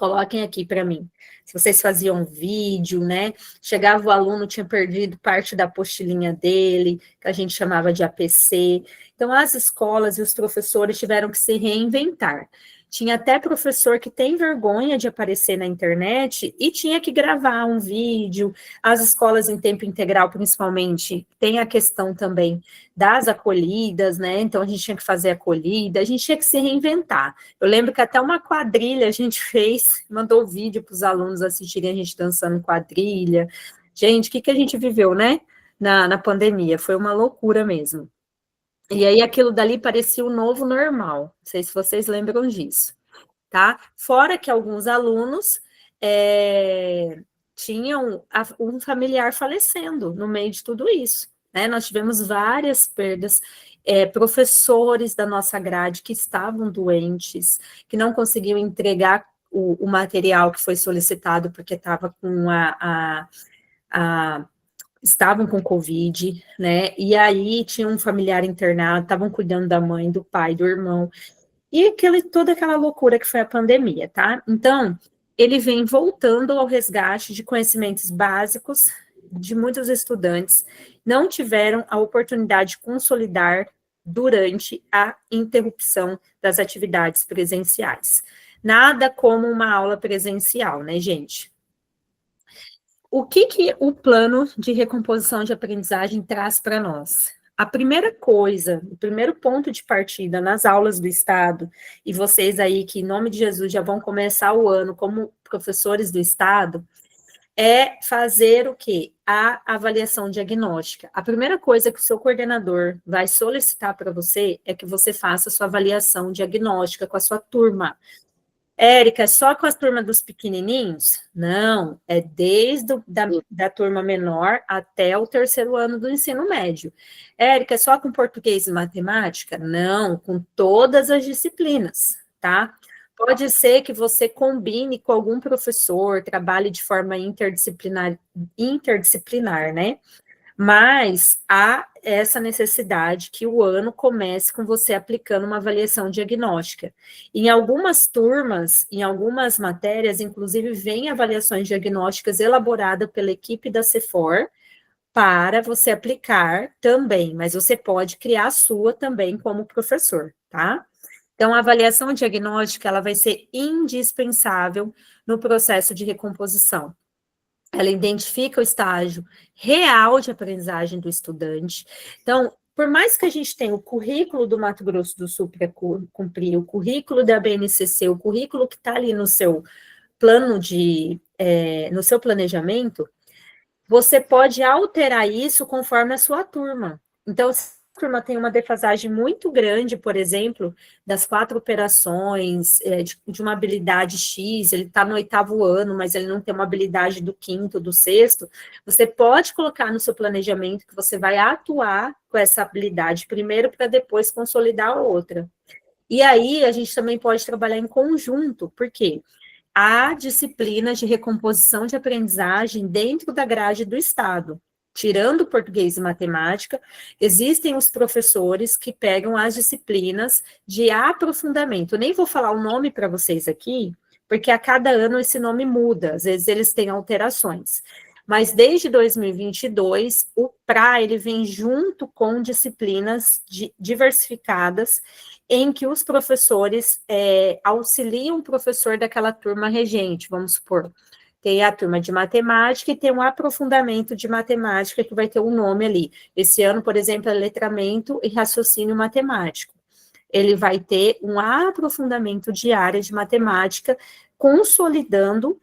Coloquem aqui para mim. Se vocês faziam vídeo, né? Chegava o aluno, tinha perdido parte da apostilinha dele, que a gente chamava de APC. Então, as escolas e os professores tiveram que se reinventar. Tinha até professor que tem vergonha de aparecer na internet e tinha que gravar um vídeo. As escolas em tempo integral, principalmente, tem a questão também das acolhidas, né? Então, a gente tinha que fazer acolhida, a gente tinha que se reinventar. Eu lembro que até uma quadrilha a gente fez, mandou vídeo para os alunos assistirem a gente dançando quadrilha. Gente, o que a gente viveu, né? Na pandemia, foi uma loucura mesmo. E aí aquilo dali parecia o novo normal. Não sei se vocês lembram disso, tá? Fora que alguns alunos tinham um familiar falecendo no meio de tudo isso, né? Nós tivemos várias perdas, professores da nossa grade que estavam doentes, que não conseguiam entregar o material que foi solicitado porque estava com estavam com Covid, né? E aí tinha um familiar internado, estavam cuidando da mãe, do pai, do irmão, e toda aquela loucura que foi a pandemia, tá? Então, ele vem voltando ao resgate de conhecimentos básicos de muitos estudantes, não tiveram a oportunidade de consolidar durante a interrupção das atividades presenciais. Nada como uma aula presencial, né, gente? O que o plano de recomposição de aprendizagem traz para nós? A primeira coisa, o primeiro ponto de partida nas aulas do Estado, e vocês aí que, em nome de Jesus, já vão começar o ano como professores do Estado, é fazer o quê? A avaliação diagnóstica. A primeira coisa que o seu coordenador vai solicitar para você é que você faça a sua avaliação diagnóstica com a sua turma. Érica, é só com a turma dos pequenininhos? Não, é desde da turma menor até o terceiro ano do ensino médio. Érica, é só com português e matemática? Não, com todas as disciplinas, tá? Pode ser que você combine com algum professor, trabalhe de forma interdisciplinar, né? Mas há essa necessidade que o ano comece com você aplicando uma avaliação diagnóstica. Em algumas turmas, em algumas matérias, inclusive, vem avaliações diagnósticas elaboradas pela equipe da CEFOR para você aplicar também, mas você pode criar a sua também como professor, tá? Então, a avaliação diagnóstica, ela vai ser indispensável no processo de recomposição. Ela identifica o estágio real de aprendizagem do estudante. Então, por mais que a gente tenha o currículo do Mato Grosso do Sul para cumprir, o currículo da BNCC, o currículo que está ali no seu plano no seu planejamento, você pode alterar isso conforme a sua turma. Então, se a turma tem uma defasagem muito grande, por exemplo, das 4 operações, de uma habilidade X, ele está no 8º ano, mas ele não tem uma habilidade do 5º, do 6º, você pode colocar no seu planejamento que você vai atuar com essa habilidade primeiro para depois consolidar a outra. E aí, a gente também pode trabalhar em conjunto, por quê? Há disciplinas de recomposição de aprendizagem dentro da grade do Estado. Tirando português e matemática, existem os professores que pegam as disciplinas de aprofundamento. Eu nem vou falar o nome para vocês aqui, porque a cada ano esse nome muda, às vezes eles têm alterações. Mas desde 2022, o PRA ele vem junto com disciplinas diversificadas em que os professores auxiliam o professor daquela turma regente, vamos supor. Tem a turma de matemática e tem um aprofundamento de matemática que vai ter um nome ali. Esse ano, por exemplo, é letramento e raciocínio matemático. Ele vai ter um aprofundamento de área de matemática, consolidando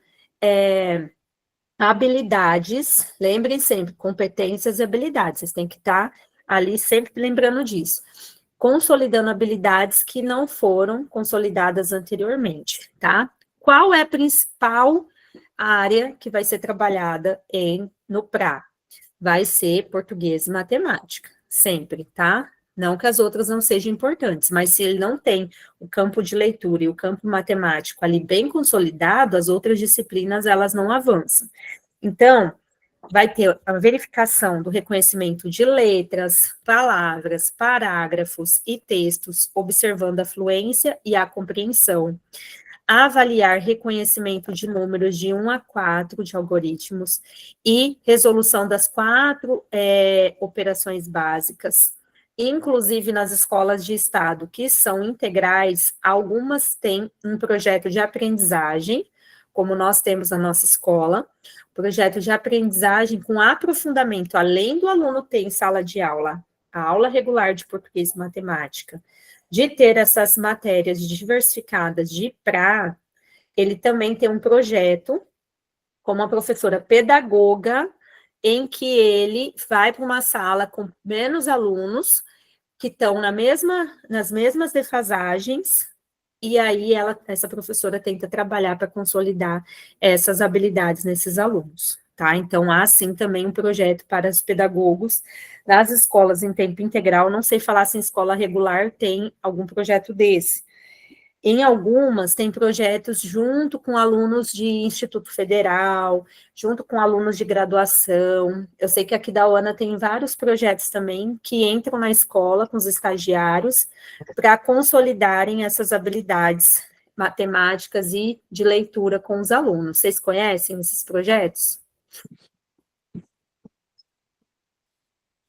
habilidades, lembrem sempre, competências e habilidades, vocês têm que estar ali sempre lembrando disso. Consolidando habilidades que não foram consolidadas anteriormente, tá? Qual é a principal área que vai ser trabalhada no PRA? Vai ser português e matemática, sempre, tá? Não que as outras não sejam importantes, mas se ele não tem o campo de leitura e o campo matemático ali bem consolidado, as outras disciplinas, elas não avançam. Então, vai ter a verificação do reconhecimento de letras, palavras, parágrafos e textos, observando a fluência e a compreensão. avaliar reconhecimento de números de 1 a 4 de algoritmos e resolução das 4 operações básicas, inclusive nas escolas de estado que são integrais, algumas têm um projeto de aprendizagem, como nós temos na nossa escola, projeto de aprendizagem com aprofundamento, além do aluno ter em sala de aula, a aula regular de português e matemática, de ter essas matérias diversificadas de pra, ele também tem um projeto com uma professora pedagoga, em que ele vai para uma sala com menos alunos, que estão nas mesmas defasagens, e aí essa professora tenta trabalhar para consolidar essas habilidades nesses alunos, tá? Então, há sim também um projeto para os pedagogos das escolas em tempo integral, não sei falar se em escola regular tem algum projeto desse. Em algumas, tem projetos junto com alunos de Instituto Federal, junto com alunos de graduação. Eu sei que aqui da UANA tem vários projetos também que entram na escola com os estagiários para consolidarem essas habilidades matemáticas e de leitura com os alunos. Vocês conhecem esses projetos?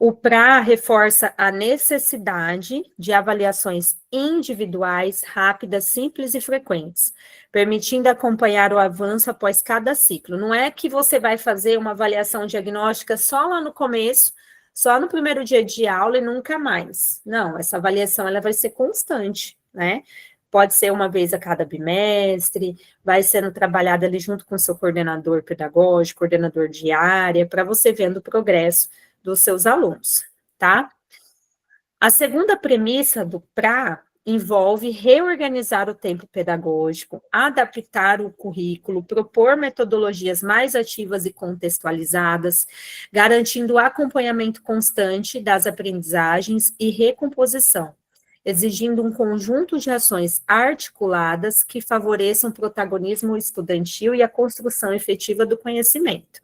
O PRA reforça a necessidade de avaliações individuais, rápidas, simples e frequentes, permitindo acompanhar o avanço após cada ciclo. Não é que você vai fazer uma avaliação diagnóstica só lá no começo, só no primeiro dia de aula e nunca mais. Não, essa avaliação ela vai ser constante, né? Pode ser uma vez a cada bimestre, vai sendo trabalhada ali junto com o seu coordenador pedagógico, coordenador de área, para você vendo o progresso dos seus alunos, tá? A segunda premissa do PRA envolve reorganizar o tempo pedagógico, adaptar o currículo, propor metodologias mais ativas e contextualizadas, garantindo o acompanhamento constante das aprendizagens e recomposição, exigindo um conjunto de ações articuladas que favoreçam o protagonismo estudantil e a construção efetiva do conhecimento.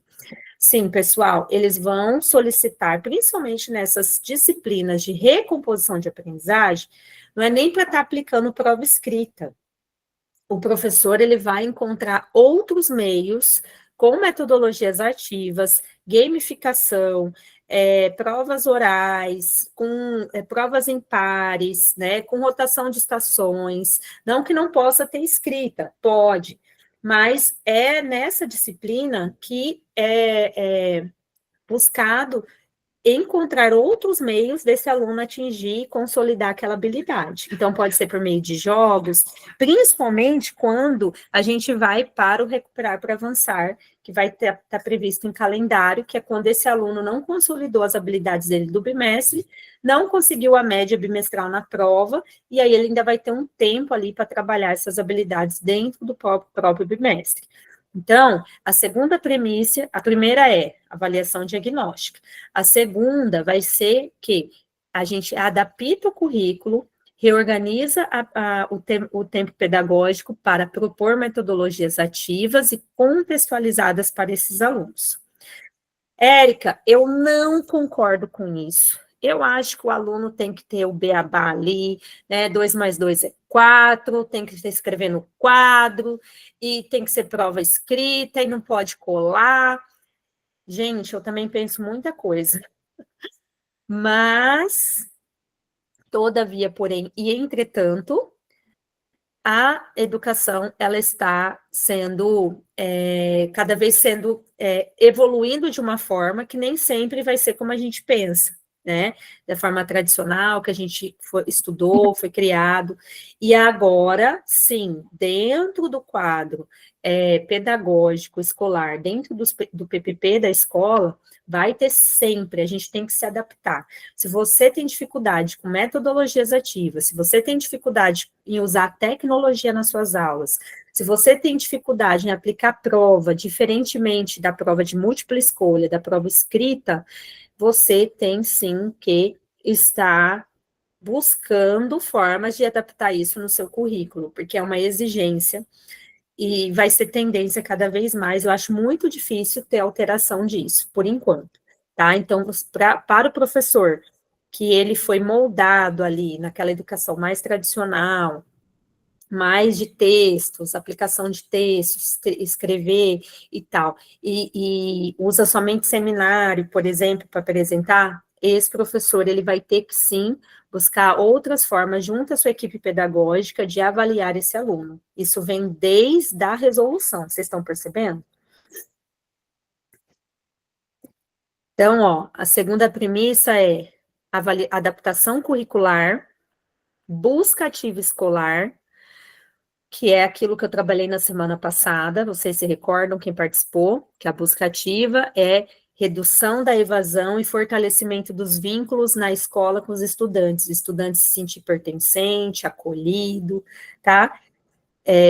Sim, pessoal, eles vão solicitar, principalmente nessas disciplinas de recomposição de aprendizagem, não é nem para estar aplicando prova escrita. O professor, ele vai encontrar outros meios com metodologias ativas, gamificação, provas orais, com provas em pares, né, com rotação de estações, não que não possa ter escrita, pode, mas é nessa disciplina que é buscado encontrar outros meios desse aluno atingir e consolidar aquela habilidade. Então, pode ser por meio de jogos, principalmente quando a gente vai para o recuperar para avançar, que vai estar previsto em calendário, que é quando esse aluno não consolidou as habilidades dele do bimestre, não conseguiu a média bimestral na prova, e aí ele ainda vai ter um tempo ali para trabalhar essas habilidades dentro do próprio bimestre. Então, a segunda premissa, a primeira é avaliação diagnóstica. A segunda vai ser que a gente adapta o currículo, reorganiza o tempo pedagógico para propor metodologias ativas e contextualizadas para esses alunos. Érica, eu não concordo com isso. Eu acho que o aluno tem que ter o beabá ali, né? 2 mais 2 é 4, tem que escrever no quadro, e tem que ser prova escrita, e não pode colar. Gente, eu também penso muita coisa. Mas, todavia, porém, e entretanto, a educação, ela está sendo, cada vez sendo, evoluindo de uma forma que nem sempre vai ser como a gente pensa, né? Da forma tradicional que a gente estudou, foi criado, e agora, sim, dentro do quadro pedagógico escolar, dentro do PPP da escola, vai ter sempre, a gente tem que se adaptar. Se você tem dificuldade com metodologias ativas, se você tem dificuldade em usar tecnologia nas suas aulas, se você tem dificuldade em aplicar prova, diferentemente da prova de múltipla escolha, da prova escrita, você tem sim que estar buscando formas de adaptar isso no seu currículo, porque é uma exigência e vai ser tendência cada vez mais. Eu acho muito difícil ter alteração disso, por enquanto, tá? Então, para o professor, que ele foi moldado ali naquela educação mais tradicional, mais de textos, aplicação de textos, escrever e tal, e usa somente seminário, por exemplo, para apresentar, esse professor, ele vai ter que, sim, buscar outras formas, junto à sua equipe pedagógica, de avaliar esse aluno. Isso vem desde a resolução, vocês estão percebendo? Então, ó, a segunda premissa é adaptação curricular, busca ativa escolar, que é aquilo que eu trabalhei na semana passada, vocês se recordam, quem participou, que a busca ativa é redução da evasão e fortalecimento dos vínculos na escola com os estudantes, o estudante se sentir pertencente, acolhido, tá?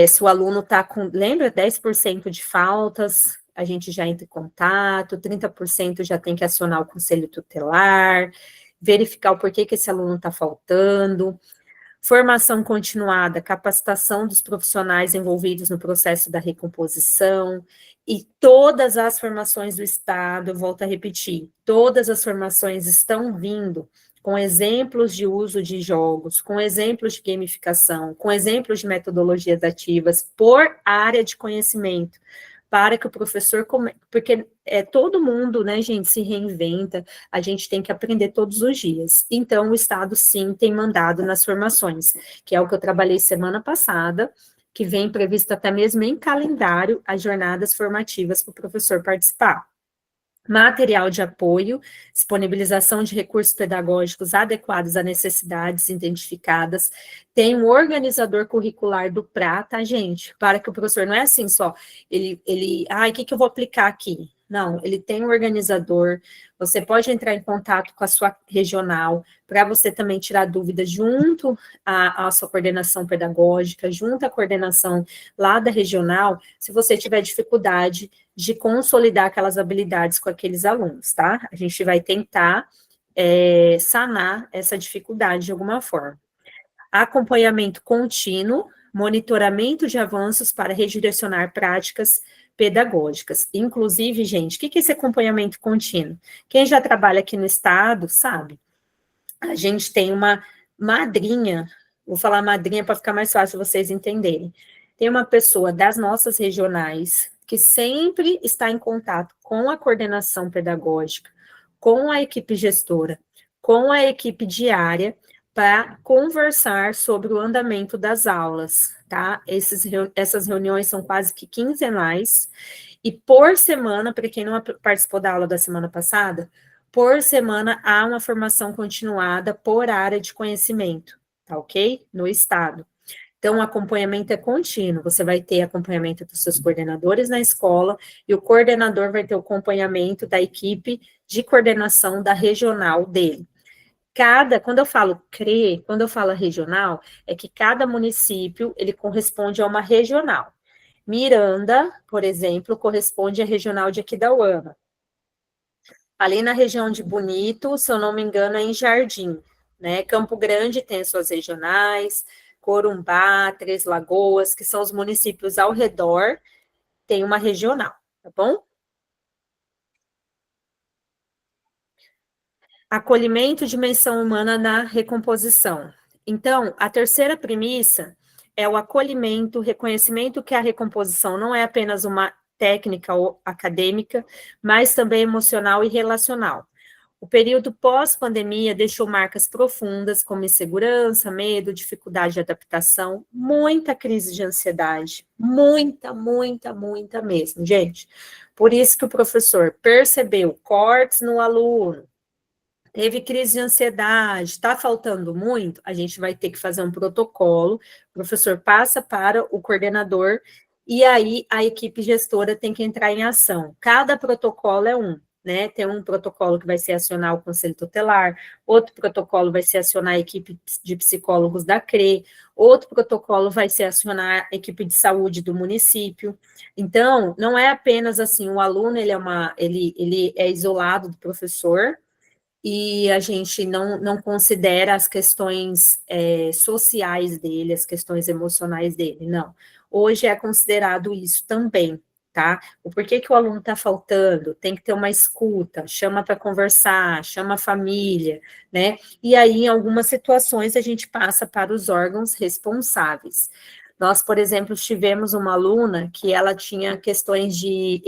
Se o aluno está com, lembra, 10% de faltas, a gente já entra em contato, 30% já tem que acionar o conselho tutelar, verificar o porquê que esse aluno está faltando. Formação continuada, capacitação dos profissionais envolvidos no processo da recomposição, e todas as formações do Estado, eu volto a repetir, todas as formações estão vindo com exemplos de uso de jogos, com exemplos de gamificação, com exemplos de metodologias ativas por área de conhecimento, para que o professor, porque todo mundo, né, gente, se reinventa, a gente tem que aprender todos os dias. Então, o Estado, sim, tem mandado nas formações, que é o que eu trabalhei semana passada, que vem previsto até mesmo em calendário as jornadas formativas para o professor participar. Material de apoio, disponibilização de recursos pedagógicos adequados a necessidades identificadas, tem um organizador curricular do PRA, tá, gente? Para que o professor, não é assim só, o que eu vou aplicar aqui? Não, ele tem um organizador, você pode entrar em contato com a sua regional, para você também tirar dúvidas junto à sua coordenação pedagógica, junto à coordenação lá da regional, se você tiver dificuldade de consolidar aquelas habilidades com aqueles alunos, tá? A gente vai tentar sanar essa dificuldade de alguma forma. Acompanhamento contínuo, monitoramento de avanços para redirecionar práticas pedagógicas. Inclusive, gente, o que é esse acompanhamento contínuo? Quem já trabalha aqui no estado sabe, a gente tem uma madrinha, vou falar madrinha para ficar mais fácil vocês entenderem. Tem uma pessoa das nossas regionais que sempre está em contato com a coordenação pedagógica, com a equipe gestora, com a equipe diária, para conversar sobre o andamento das aulas, tá? Essas reuniões são quase que quinzenais, e por semana, para quem não participou da aula da semana passada, por semana há uma formação continuada por área de conhecimento, tá ok? No estado. Então, o acompanhamento é contínuo, você vai ter acompanhamento dos seus coordenadores na escola, e o coordenador vai ter o acompanhamento da equipe de coordenação da regional dele. Quando eu falo CRE, quando eu falo regional, é que cada município, ele corresponde a uma regional. Miranda, por exemplo, corresponde à regional de Aquidauana. Ali na região de Bonito, se eu não me engano, é em Jardim, né? Campo Grande tem as suas regionais, Corumbá, Três Lagoas, que são os municípios ao redor, tem uma regional, tá bom? Acolhimento e dimensão humana na recomposição. Então, a terceira premissa é o acolhimento, reconhecimento que a recomposição não é apenas uma técnica ou acadêmica, mas também emocional e relacional. O período pós-pandemia deixou marcas profundas, como insegurança, medo, dificuldade de adaptação, muita crise de ansiedade, muita mesmo, gente. Por isso que o professor percebeu cortes no aluno, teve crise de ansiedade, está faltando muito, a gente vai ter que fazer um protocolo, o professor passa para o coordenador, e aí a equipe gestora tem que entrar em ação. Cada protocolo é um, né? Tem um protocolo que vai ser acionar o conselho tutelar, outro protocolo vai ser acionar a equipe de psicólogos da CRE, outro protocolo vai ser acionar a equipe de saúde do município. Então, não é apenas assim, o aluno ele é isolado do professor, e a gente não considera as questões sociais dele, as questões emocionais dele, não. Hoje é considerado isso também, tá? O porquê que o aluno está faltando, tem que ter uma escuta, chama para conversar, chama a família, né? E aí, em algumas situações, a gente passa para os órgãos responsáveis. Nós, por exemplo, tivemos uma aluna que ela tinha questões de,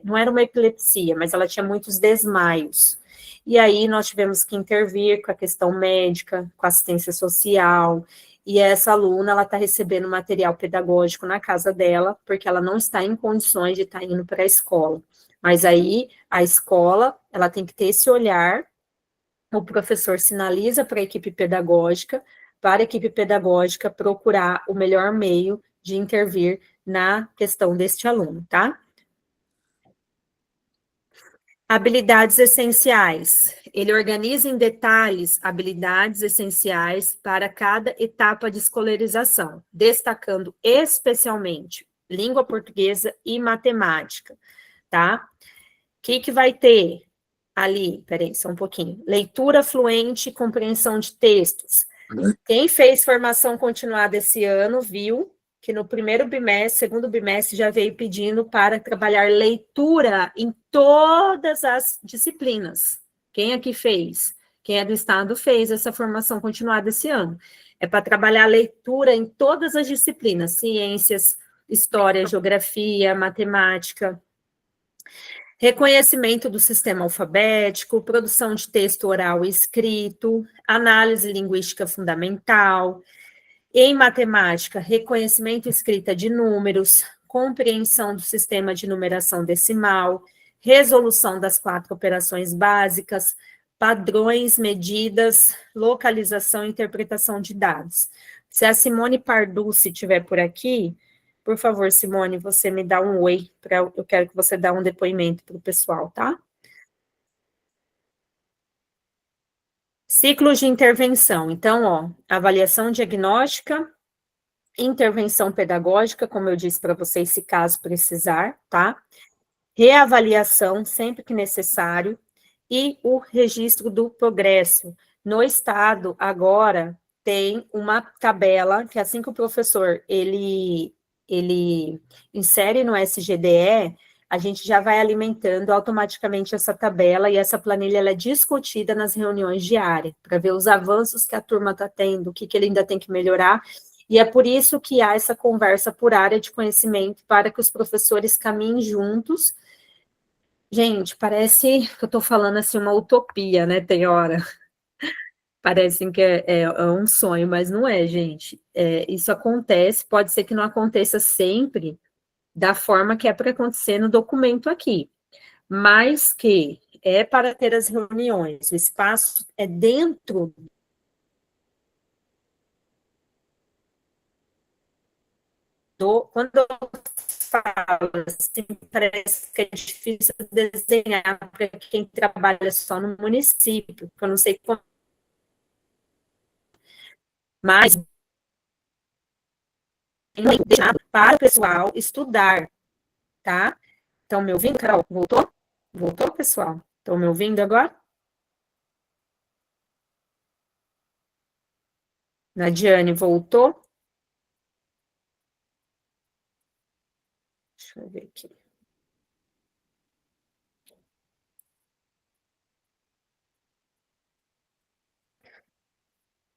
não era uma epilepsia, mas ela tinha muitos desmaios. E aí nós tivemos que intervir com a questão médica, com a assistência social, e essa aluna, ela está recebendo material pedagógico na casa dela, porque ela não está em condições de estar indo para a escola. Mas aí, a escola, ela tem que ter esse olhar, o professor sinaliza para a equipe pedagógica procurar o melhor meio de intervir na questão deste aluno, tá? Habilidades essenciais. Ele organiza em detalhes habilidades essenciais para cada etapa de escolarização, destacando especialmente língua portuguesa e matemática, tá? O que vai ter ali? Peraí, só um pouquinho. Leitura fluente e compreensão de textos. Quem fez formação continuada esse ano viu que no primeiro bimestre, segundo bimestre, já veio pedindo para trabalhar leitura em todas as disciplinas. Quem aqui fez? Quem é do estado fez essa formação continuada esse ano. É para trabalhar leitura em todas as disciplinas, ciências, história, geografia, matemática, reconhecimento do sistema alfabético, produção de texto oral e escrito, análise linguística fundamental, em matemática, reconhecimento e escrita de números, compreensão do sistema de numeração decimal, resolução das 4 operações básicas, padrões, medidas, localização e interpretação de dados. Se a Simone Parducci estiver por aqui, por favor, Simone, você me dá um oi, eu quero que você dê um depoimento para o pessoal, tá? Ciclos de intervenção. Então, ó, avaliação diagnóstica, intervenção pedagógica, como eu disse para vocês, se caso precisar, tá? Reavaliação, sempre que necessário, e o registro do progresso. No estado, agora, tem uma tabela, que assim que o professor, ele insere no SGDE, a gente já vai alimentando automaticamente essa tabela, e essa planilha, ela é discutida nas reuniões diárias, para ver os avanços que a turma está tendo, o que ele ainda tem que melhorar, e é por isso que há essa conversa por área de conhecimento, para que os professores caminhem juntos. Gente, parece que eu estou falando assim uma utopia, né, tem hora. Parece que é um sonho, mas não é, gente. Isso acontece, pode ser que não aconteça sempre da forma que é para acontecer no documento aqui, mas que é para ter as reuniões, o espaço é dentro do... Quando eu falo assim, parece que é difícil desenhar para quem trabalha só no município, porque eu não sei como, mas para o pessoal estudar, tá? Estão me ouvindo, Carol? Voltou? Voltou, pessoal? Estão me ouvindo agora? Nadiane, voltou? Deixa eu ver aqui.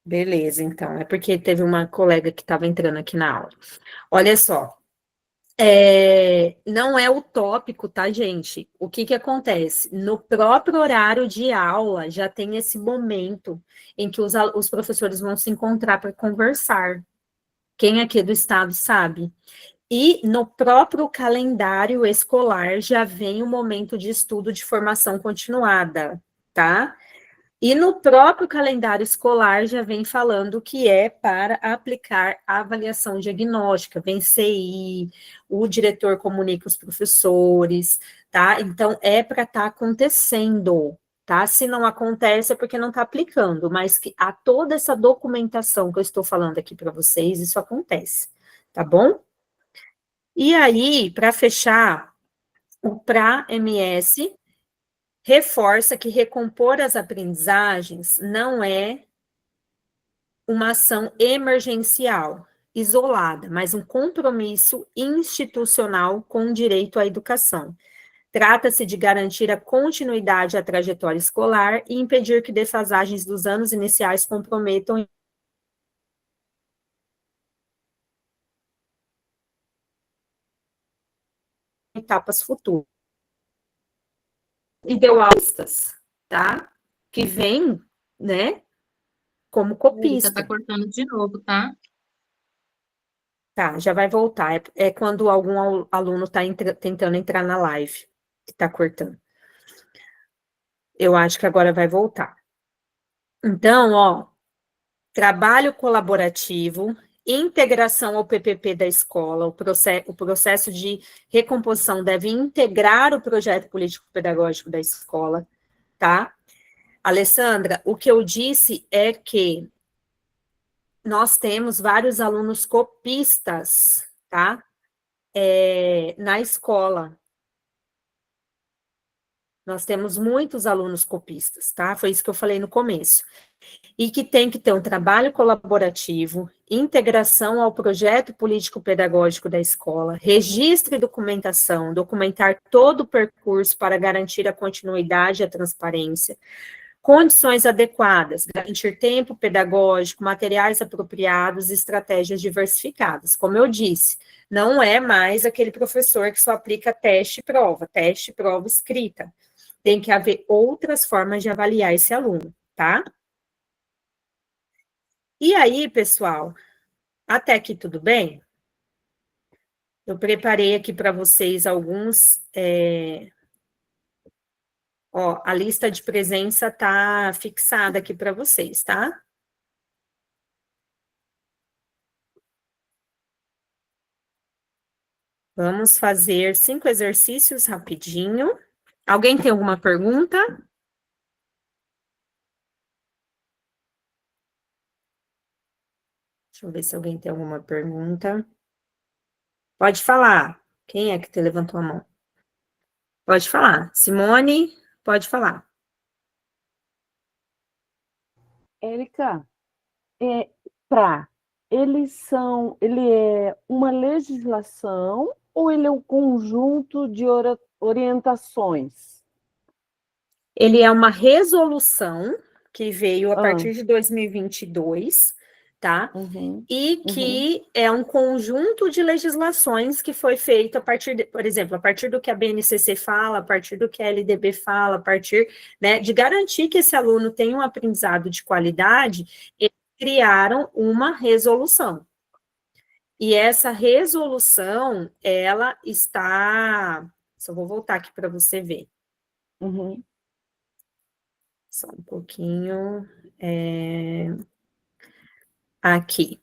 Beleza, então. É porque teve uma colega que estava entrando aqui na aula. Olha só. Não é utópico, tá, gente? O que acontece? No próprio horário de aula, já tem esse momento em que os professores vão se encontrar para conversar. Quem aqui do estado sabe? E no próprio calendário escolar já vem o momento de estudo de formação continuada, tá? E no próprio calendário escolar já vem falando que é para aplicar a avaliação diagnóstica, vem CI, o diretor comunica os professores, tá? Então, é para estar acontecendo, tá? Se não acontece é porque não está aplicando, mas que a toda essa documentação que eu estou falando aqui para vocês, isso acontece, tá bom? E aí, para fechar, o PRA-MS reforça que recompor as aprendizagens não é uma ação emergencial, isolada, mas um compromisso institucional com o direito à educação. Trata-se de garantir a continuidade à trajetória escolar e impedir que defasagens dos anos iniciais comprometam etapas futuras. E deu aulas, tá? Que vem, né, como Érica, tá copista. cortando de novo, tá? Tá, já vai voltar. É quando algum aluno está tentando entrar na live, que está cortando. Eu acho que agora vai voltar. Então, ó, trabalho colaborativo, integração ao PPP da escola, o processo de recomposição deve integrar o projeto político-pedagógico da escola, tá? Alessandra, o que eu disse é que nós temos vários alunos copistas, tá? Na escola. Nós temos muitos alunos copistas, tá? Foi isso que eu falei no começo. E que tem que ter um trabalho colaborativo, integração ao projeto político-pedagógico da escola, registro e documentação, documentar todo o percurso para garantir a continuidade e a transparência, condições adequadas, garantir tempo pedagógico, materiais apropriados e estratégias diversificadas. Como eu disse, não é mais aquele professor que só aplica teste e prova escrita. Tem que haver outras formas de avaliar esse aluno, tá? E aí, pessoal, até aqui tudo bem? Eu preparei aqui para vocês alguns. Ó, a lista de presença tá fixada aqui para vocês, tá? Vamos fazer 5 exercícios rapidinho. Alguém tem alguma pergunta? Deixa eu ver se alguém tem alguma pergunta. Pode falar. Quem é que levantou a mão? Pode falar. Simone, pode falar. Érica, é, pra, ele é uma legislação ou ele é um conjunto de orientações? Ele é uma resolução que veio a Ah, partir de 2022, tá? uhum, E uhum, que é um conjunto de legislações que foi feito a partir, por exemplo, a partir do que a BNCC fala, a partir do que a LDB fala, a partir, né, de garantir que esse aluno tenha um aprendizado de qualidade, eles criaram uma resolução. E essa resolução, ela está... Só vou voltar aqui para você ver. uhum, Só um pouquinho. Aqui.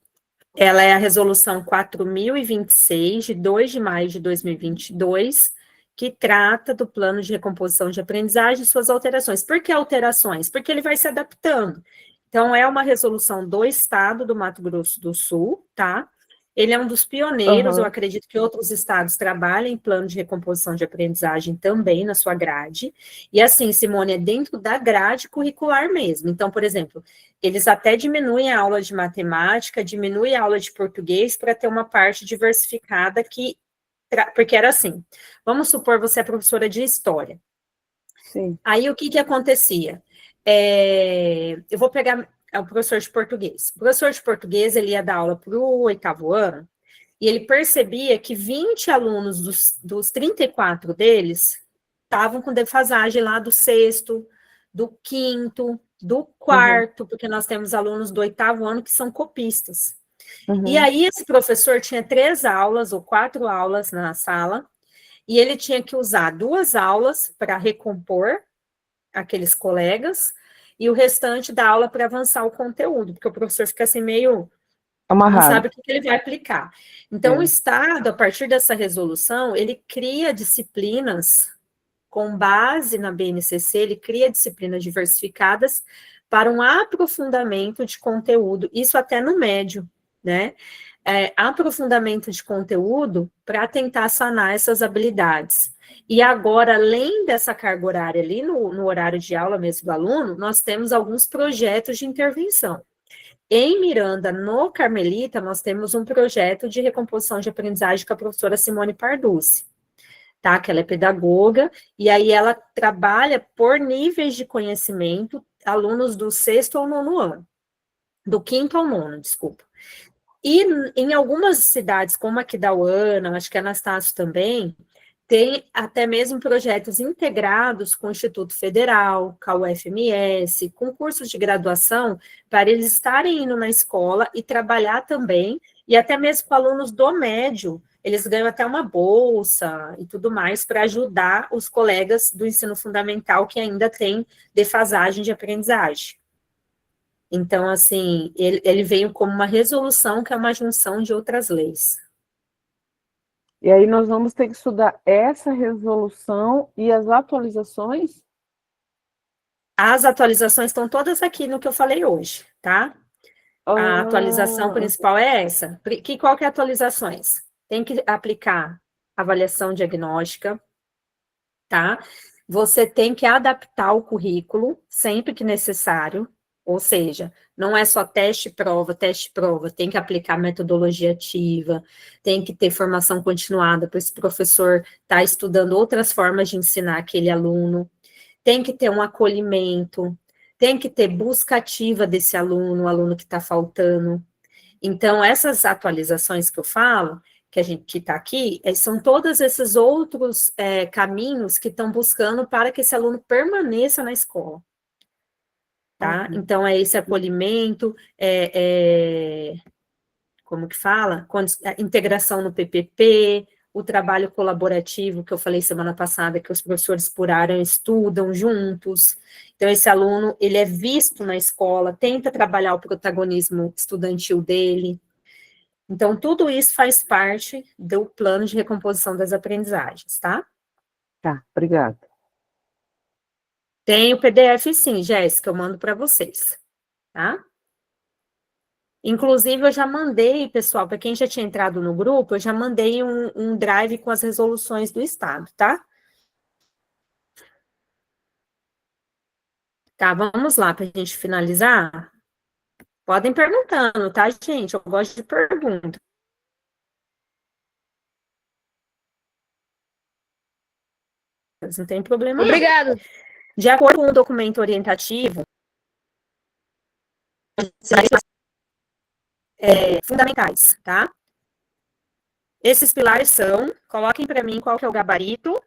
Ela é a resolução 4026, de 2 de maio de 2022, que trata do plano de recomposição de aprendizagem e suas alterações. Por que alterações? Porque ele vai se adaptando. Então, é uma resolução do Estado do Mato Grosso do Sul, tá? Ele é um dos pioneiros, eu aham, acredito que outros estados trabalhem em plano de recomposição de aprendizagem também na sua grade. E assim, Simone, é dentro da grade curricular mesmo. Então, por exemplo, eles até diminuem a aula de matemática, diminuem a aula de português para ter uma parte diversificada que... Porque era assim, vamos supor você é professora de história. sim, Aí, o que que acontecia? Eu vou pegar o professor de português. O professor de português, ele ia dar aula para o 8º ano, e ele percebia que 20 alunos dos 34 deles estavam com defasagem lá do sexto, do quinto, do uhum, quarto, porque nós temos alunos do 8º ano que são copistas. E uhum, aí, esse professor tinha 3 aulas ou 4 aulas na sala, e ele tinha que usar 2 aulas para recompor aqueles colegas, e o restante da aula para avançar o conteúdo, porque o professor fica assim meio, não amarrado. sabe o que ele vai aplicar. Então, o É. Estado, a partir dessa resolução, ele cria disciplinas com base na BNCC, ele cria disciplinas diversificadas para um aprofundamento de conteúdo, isso até no médio, né? Aprofundamento de conteúdo para tentar sanar essas habilidades. E agora, além dessa carga horária ali, no horário de aula mesmo do aluno, nós temos alguns projetos de intervenção. Em Miranda, no Carmelita, nós temos um projeto de recomposição de aprendizagem com a professora Simone Parducci, tá? Que ela é pedagoga, e aí ela trabalha por níveis de conhecimento, alunos do 6º ao 9º ano, do 5º ao 9º, desculpa. E em algumas cidades, como aqui da UANA, acho que Anastácio também, Tem até mesmo projetos integrados com o Instituto Federal, com a UFMS, com cursos de graduação, para eles estarem indo na escola e trabalhar também, e até mesmo com alunos do médio, eles ganham até uma bolsa e tudo mais para ajudar os colegas do ensino fundamental que ainda tem defasagem de aprendizagem. Então, assim, ele veio como uma resolução que é uma junção de outras leis. E aí nós vamos ter que estudar essa resolução e as atualizações? As atualizações estão todas aqui no que eu falei hoje, tá? A atualização principal é essa. Qual que é a atualizações? Tem que aplicar avaliação diagnóstica, tá? Você tem que adaptar o currículo sempre que necessário, ou seja, não é só teste, prova, tem que aplicar metodologia ativa, tem que ter formação continuada para esse professor estar estudando outras formas de ensinar aquele aluno, tem que ter um acolhimento, tem que ter busca ativa desse aluno, o aluno que está faltando. Então, essas atualizações que eu falo, que a gente que está aqui, são todos esses outros caminhos que estão buscando para que esse aluno permaneça na escola. Tá? Uhum. Então, é esse acolhimento, como que fala? Integração no PPP, o trabalho colaborativo, que eu falei semana passada, que os professores por área estudam juntos. Então, esse aluno, ele é visto na escola, tenta trabalhar o protagonismo estudantil dele. Então, tudo isso faz parte do plano de recomposição das aprendizagens, tá? Tá, obrigada. Tem o PDF sim, Jéssica, eu mando para vocês, tá? Inclusive, eu já mandei, pessoal, para quem já tinha entrado no grupo, eu já mandei um drive com as resoluções do Estado, tá? Tá, vamos lá, para a gente finalizar. Podem perguntando, tá, gente? Eu gosto de perguntas. Não tem problema. Obrigado. De acordo com o documento orientativo, fundamentais, tá? Esses pilares são, coloquem para mim qual que é o gabarito.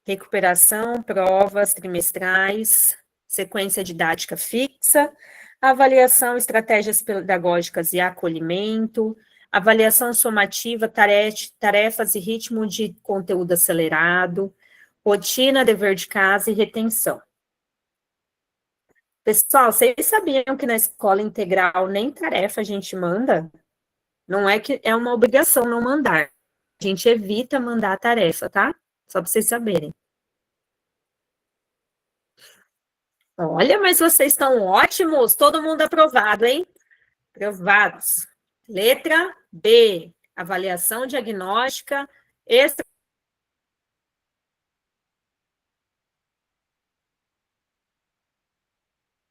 Recuperação, provas trimestrais, sequência didática fixa, avaliação, estratégias pedagógicas e acolhimento, avaliação somativa, tarefas e ritmo de conteúdo acelerado, rotina, dever de casa e retenção. Pessoal, vocês sabiam que na escola integral nem tarefa a gente manda? Não é que é uma obrigação não mandar. A gente evita mandar a tarefa, tá? Só para vocês saberem. Olha, mas vocês estão ótimos, todo mundo aprovado, hein? Aprovados. Letra B, avaliação diagnóstica,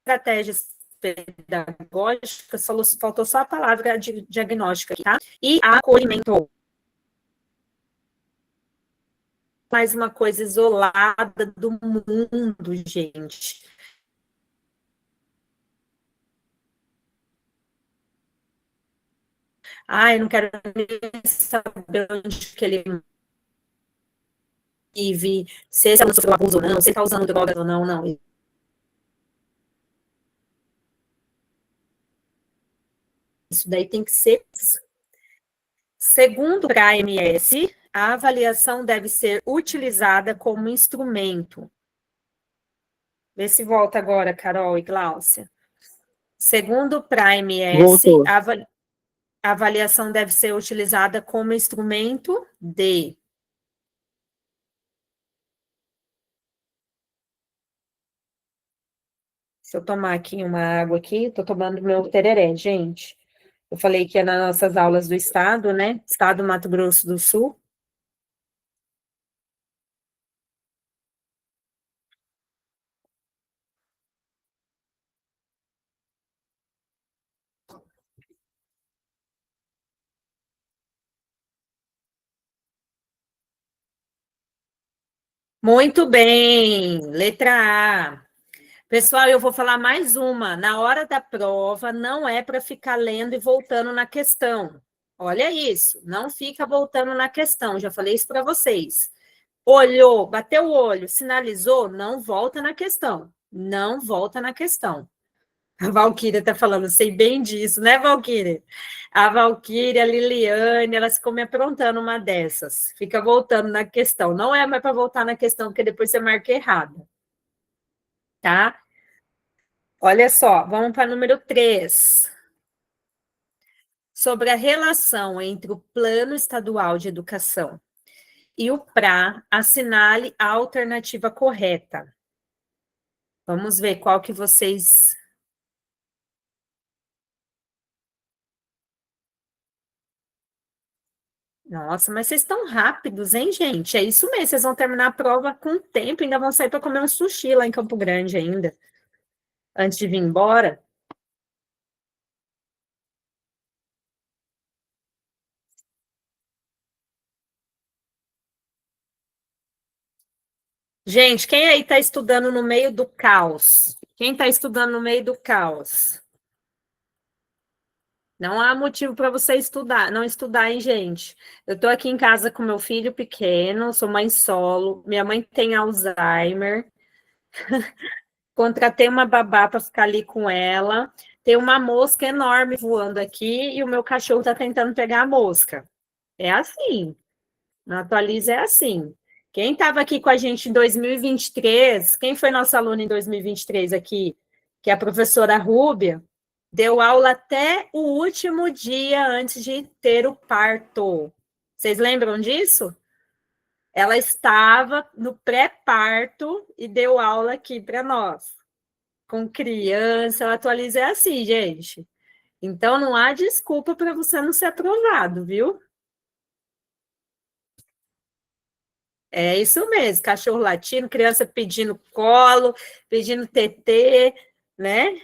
estratégias pedagógicas, faltou só a palavra de diagnóstica, tá? E acolhimento. Mais uma coisa isolada do mundo, gente. Ai, não quero nem saber onde que ele vive, se esse aluno sofreu abuso ou não, se ele está usando drogas ou não, não. Isso daí tem que ser. Segundo a AMS, a avaliação deve ser utilizada como instrumento. Vê se volta agora, Carol e Gláucia. Segundo o AMS, a avaliação deve ser utilizada como instrumento de... Deixa eu tomar aqui uma água aqui, estou tomando meu tereré, gente. Eu falei que é nas nossas aulas do Estado, né? Estado do Mato Grosso do Sul. Muito bem, letra A. Pessoal, eu vou falar mais uma. Na hora da prova, não é para ficar lendo e voltando na questão. Olha isso, não fica voltando na questão, já falei isso para vocês. Olhou, bateu o olho, sinalizou, não volta na questão. Não volta na questão. A Valquíria está falando, sei bem disso, né, Valquíria? A Valquíria, a Liliane, elas ficam me aprontando uma dessas. Fica voltando na questão. Não é mais para voltar na questão, porque depois você marca errado. Tá? Olha só, vamos para número 3. Sobre a relação entre o Plano Estadual de Educação e o PRA, assinale a alternativa correta. Vamos ver qual que vocês... Nossa, mas vocês estão rápidos, hein, gente? É isso mesmo, vocês vão terminar a prova com tempo, ainda vão sair para comer um sushi lá em Campo Grande ainda, antes de vir embora. Gente, quem aí está estudando no meio do caos? Quem está estudando no meio do caos? Não há motivo para você estudar, não estudar, hein, gente? Eu estou aqui em casa com meu filho pequeno, sou mãe solo, minha mãe tem Alzheimer, contratei uma babá para ficar ali com ela, tem uma mosca enorme voando aqui e o meu cachorro está tentando pegar a mosca. É assim, na Atualiza é assim. Quem estava aqui com a gente em 2023, quem foi nossa aluna em 2023 aqui, que é a professora Rúbia, deu aula até o último dia antes de ter o parto. Vocês lembram disso? Ela estava no pré-parto e deu aula aqui para nós. Com criança, a Atualiza é assim, gente. Então, não há desculpa para você não ser aprovado, viu? É isso mesmo, cachorro latindo, criança pedindo colo, pedindo tetê, né?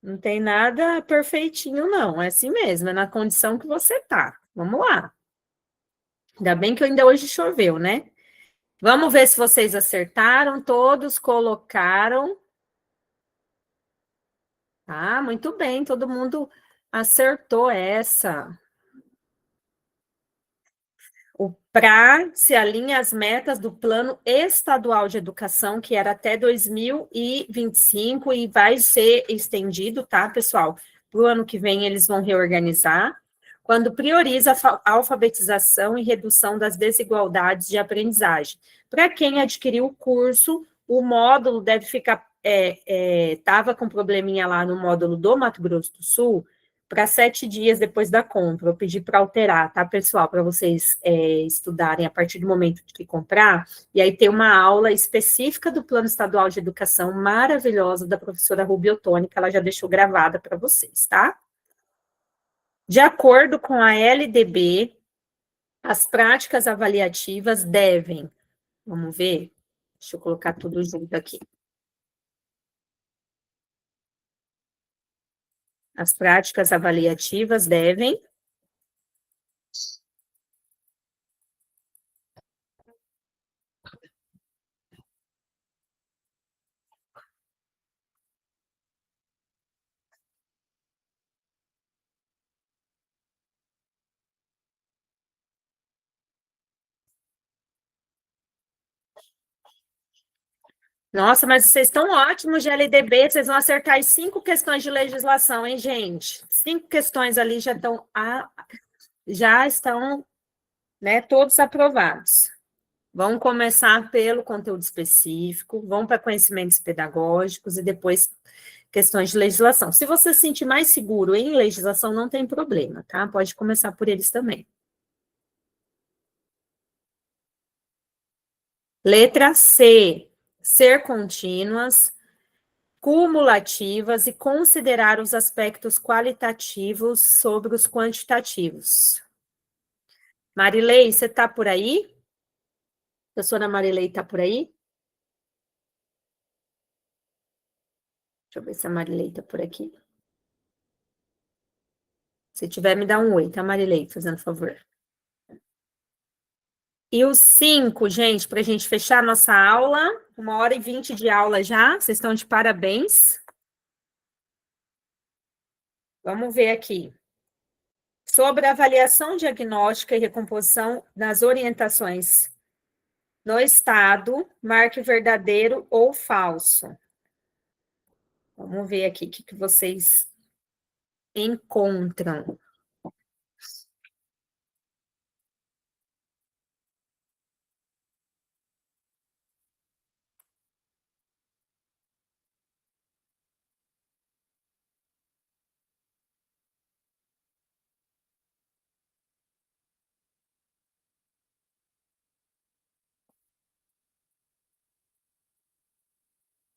Não tem nada perfeitinho, não. É assim mesmo, é na condição que você tá. Vamos lá. Ainda bem que ainda hoje choveu, né? Vamos ver se vocês acertaram. Todos colocaram. Ah, muito bem, todo mundo acertou essa. O PRA se alinha às metas do Plano Estadual de Educação, que era até 2025 e vai ser estendido, tá, pessoal? Para o ano que vem eles vão reorganizar, quando prioriza a alfabetização e redução das desigualdades de aprendizagem. Para quem adquiriu o curso, o módulo deve ficar, estava com probleminha lá no módulo do Mato Grosso do Sul, para 7 dias depois da compra. Eu pedi para alterar, tá, pessoal? Para vocês estudarem a partir do momento que comprar. E aí tem uma aula específica do Plano Estadual de Educação, maravilhosa, da professora Rubia Ottoni, que ela já deixou gravada para vocês, tá? De acordo com a LDB, as práticas avaliativas devem... Vamos ver? Deixa eu colocar tudo junto aqui. As práticas avaliativas devem... Nossa, mas vocês estão ótimos de LDB, vocês vão acertar as 5 questões de legislação, hein, gente? 5 questões ali já estão, né, todos aprovados. Vamos começar pelo conteúdo específico, vão para conhecimentos pedagógicos e depois questões de legislação. Se você se sentir mais seguro em legislação, não tem problema, tá? Pode começar por eles também. Letra C, ser contínuas, cumulativas e considerar os aspectos qualitativos sobre os quantitativos. Marilei, você está por aí? A professora Marilei está por aí? Deixa eu ver se a Marilei está por aqui. Se tiver, me dá um oi, tá, Marilei? Fazendo favor. E os 5, gente, para a gente fechar a nossa aula, 1h20 de aula já, vocês estão de parabéns. Vamos ver aqui. sobre a avaliação diagnóstica e recomposição nas orientações no estado, marque verdadeiro ou falso. Vamos ver aqui o que vocês encontram.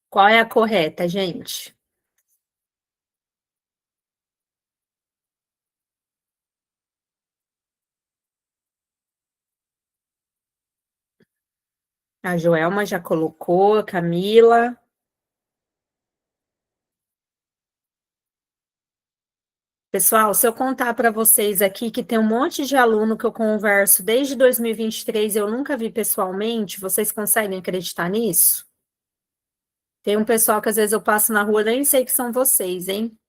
Qual é a correta, gente? A Joelma já colocou, a Camila. Pessoal, se eu contar para vocês aqui que tem um monte de aluno que eu converso desde 2023 e eu nunca vi pessoalmente, vocês conseguem acreditar nisso? Tem um pessoal que às vezes eu passo na rua, nem sei que são vocês, hein?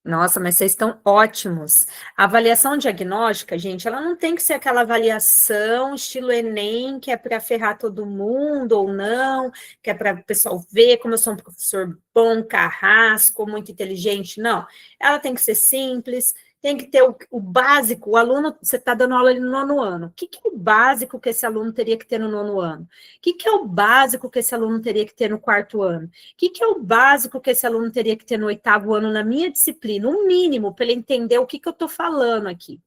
Nossa, mas vocês estão ótimos. A avaliação diagnóstica, gente, ela não tem que ser aquela avaliação estilo Enem, que é para ferrar todo mundo ou não, que é para o pessoal ver como eu sou um professor bom, carrasco, muito inteligente. Não, ela tem que ser simples, tem que ter o básico. O aluno, você está dando aula ali no nono ano. O que é o básico que esse aluno teria que ter no nono ano? O que é o básico que esse aluno teria que ter no quarto ano? O que é o básico que esse aluno teria que ter no oitavo ano na minha disciplina? O mínimo, para ele entender o que eu estou falando aqui.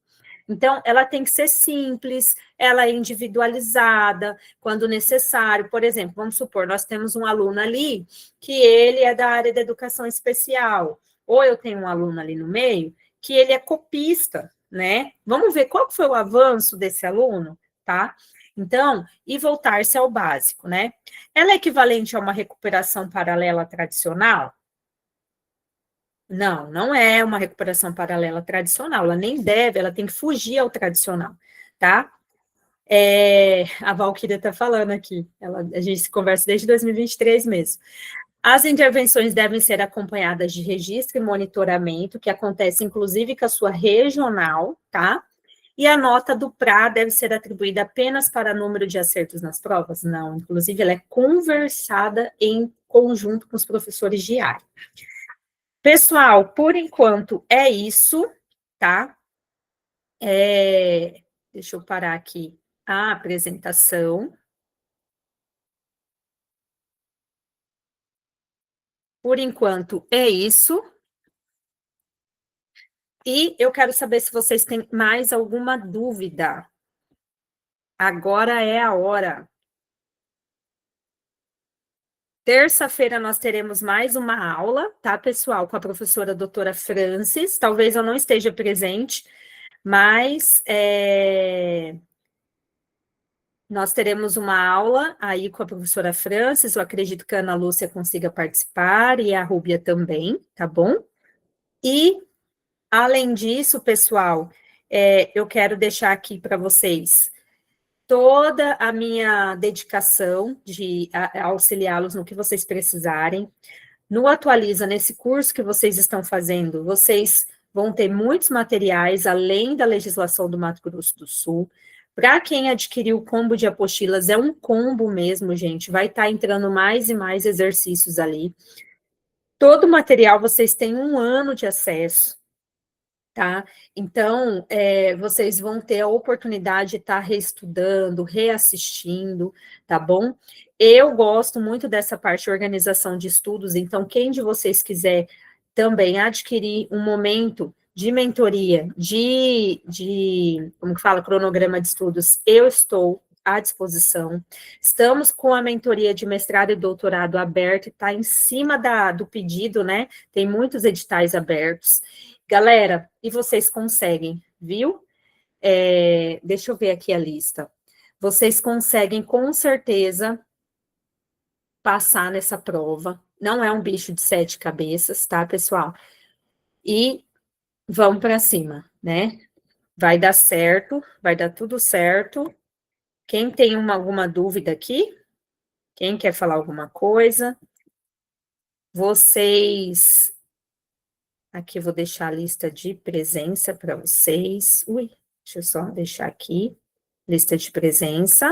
Então, ela tem que ser simples, ela é individualizada, quando necessário. Por exemplo, vamos supor, nós temos um aluno ali que ele é da área da educação especial, ou eu tenho um aluno ali no meio que ele é copista, né? Vamos ver qual foi o avanço desse aluno, tá? Então, e voltar-se ao básico, né? Ela é equivalente a uma recuperação paralela tradicional? Não, não é uma recuperação paralela tradicional, ela nem deve, ela tem que fugir ao tradicional, tá? A Valquíria está falando aqui, a gente se conversa desde 2023 mesmo. As intervenções devem ser acompanhadas de registro e monitoramento, que acontece inclusive com a sua regional, tá? E a nota do PRA deve ser atribuída apenas para número de acertos nas provas? Não, inclusive ela é conversada em conjunto com os professores de área. Pessoal, por enquanto é isso, tá? Deixa eu parar aqui a apresentação. Por enquanto é isso. E eu quero saber se vocês têm mais alguma dúvida. Agora é a hora. Terça-feira nós teremos mais uma aula, tá, pessoal? Com a professora doutora Francis. Talvez eu não esteja presente, mas nós teremos uma aula aí com a professora Francis. Eu acredito que a Ana Lúcia consiga participar e a Rúbia também, tá bom? E, além disso, pessoal, eu quero deixar aqui para vocês toda a minha dedicação de auxiliá-los no que vocês precisarem. No Atualiza, nesse curso que vocês estão fazendo, vocês vão ter muitos materiais, além da legislação do Mato Grosso do Sul. Para quem adquiriu o combo de apostilas, é um combo mesmo, gente, vai estar entrando mais e mais exercícios ali. Todo o material vocês têm 1 ano de acesso, tá? Então, vocês vão ter a oportunidade de estar reestudando, reassistindo, tá bom? Eu gosto muito dessa parte de organização de estudos, então, quem de vocês quiser também adquirir um momento de mentoria, como que fala, cronograma de estudos, eu estou à disposição. Estamos com a mentoria de mestrado e doutorado aberta, está em cima do pedido, né? Tem muitos editais abertos. Galera, e vocês conseguem, viu? Deixa eu ver aqui a lista. Vocês conseguem, com certeza, passar nessa prova. Não é um bicho de 7 cabeças, tá, pessoal? E vamos para cima, né? Vai dar certo, vai dar tudo certo. Quem tem alguma dúvida aqui? Quem quer falar alguma coisa? vocês... Aqui eu vou deixar a lista de presença para vocês. Ui, deixa eu só deixar aqui. Lista de presença.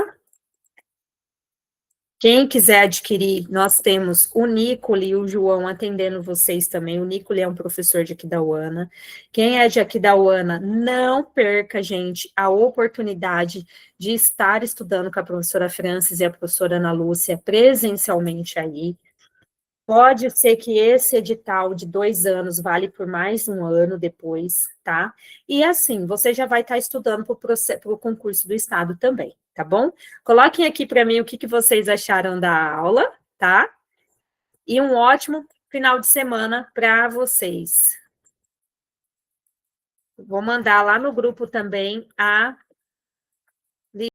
Quem quiser adquirir, nós temos o Nicole e o João atendendo vocês também. O Nicole é um professor de Aquidauana. Quem é de Aquidauana, não perca, gente, a oportunidade de estar estudando com a professora Francis e a professora Ana Lúcia presencialmente aí. Pode ser que esse edital de 2 anos vale por mais um ano depois, tá? E assim, você já vai estar estudando para o concurso do Estado também, tá bom? Coloquem aqui para mim o que vocês acharam da aula, tá? E um ótimo final de semana para vocês. Vou mandar lá no grupo também a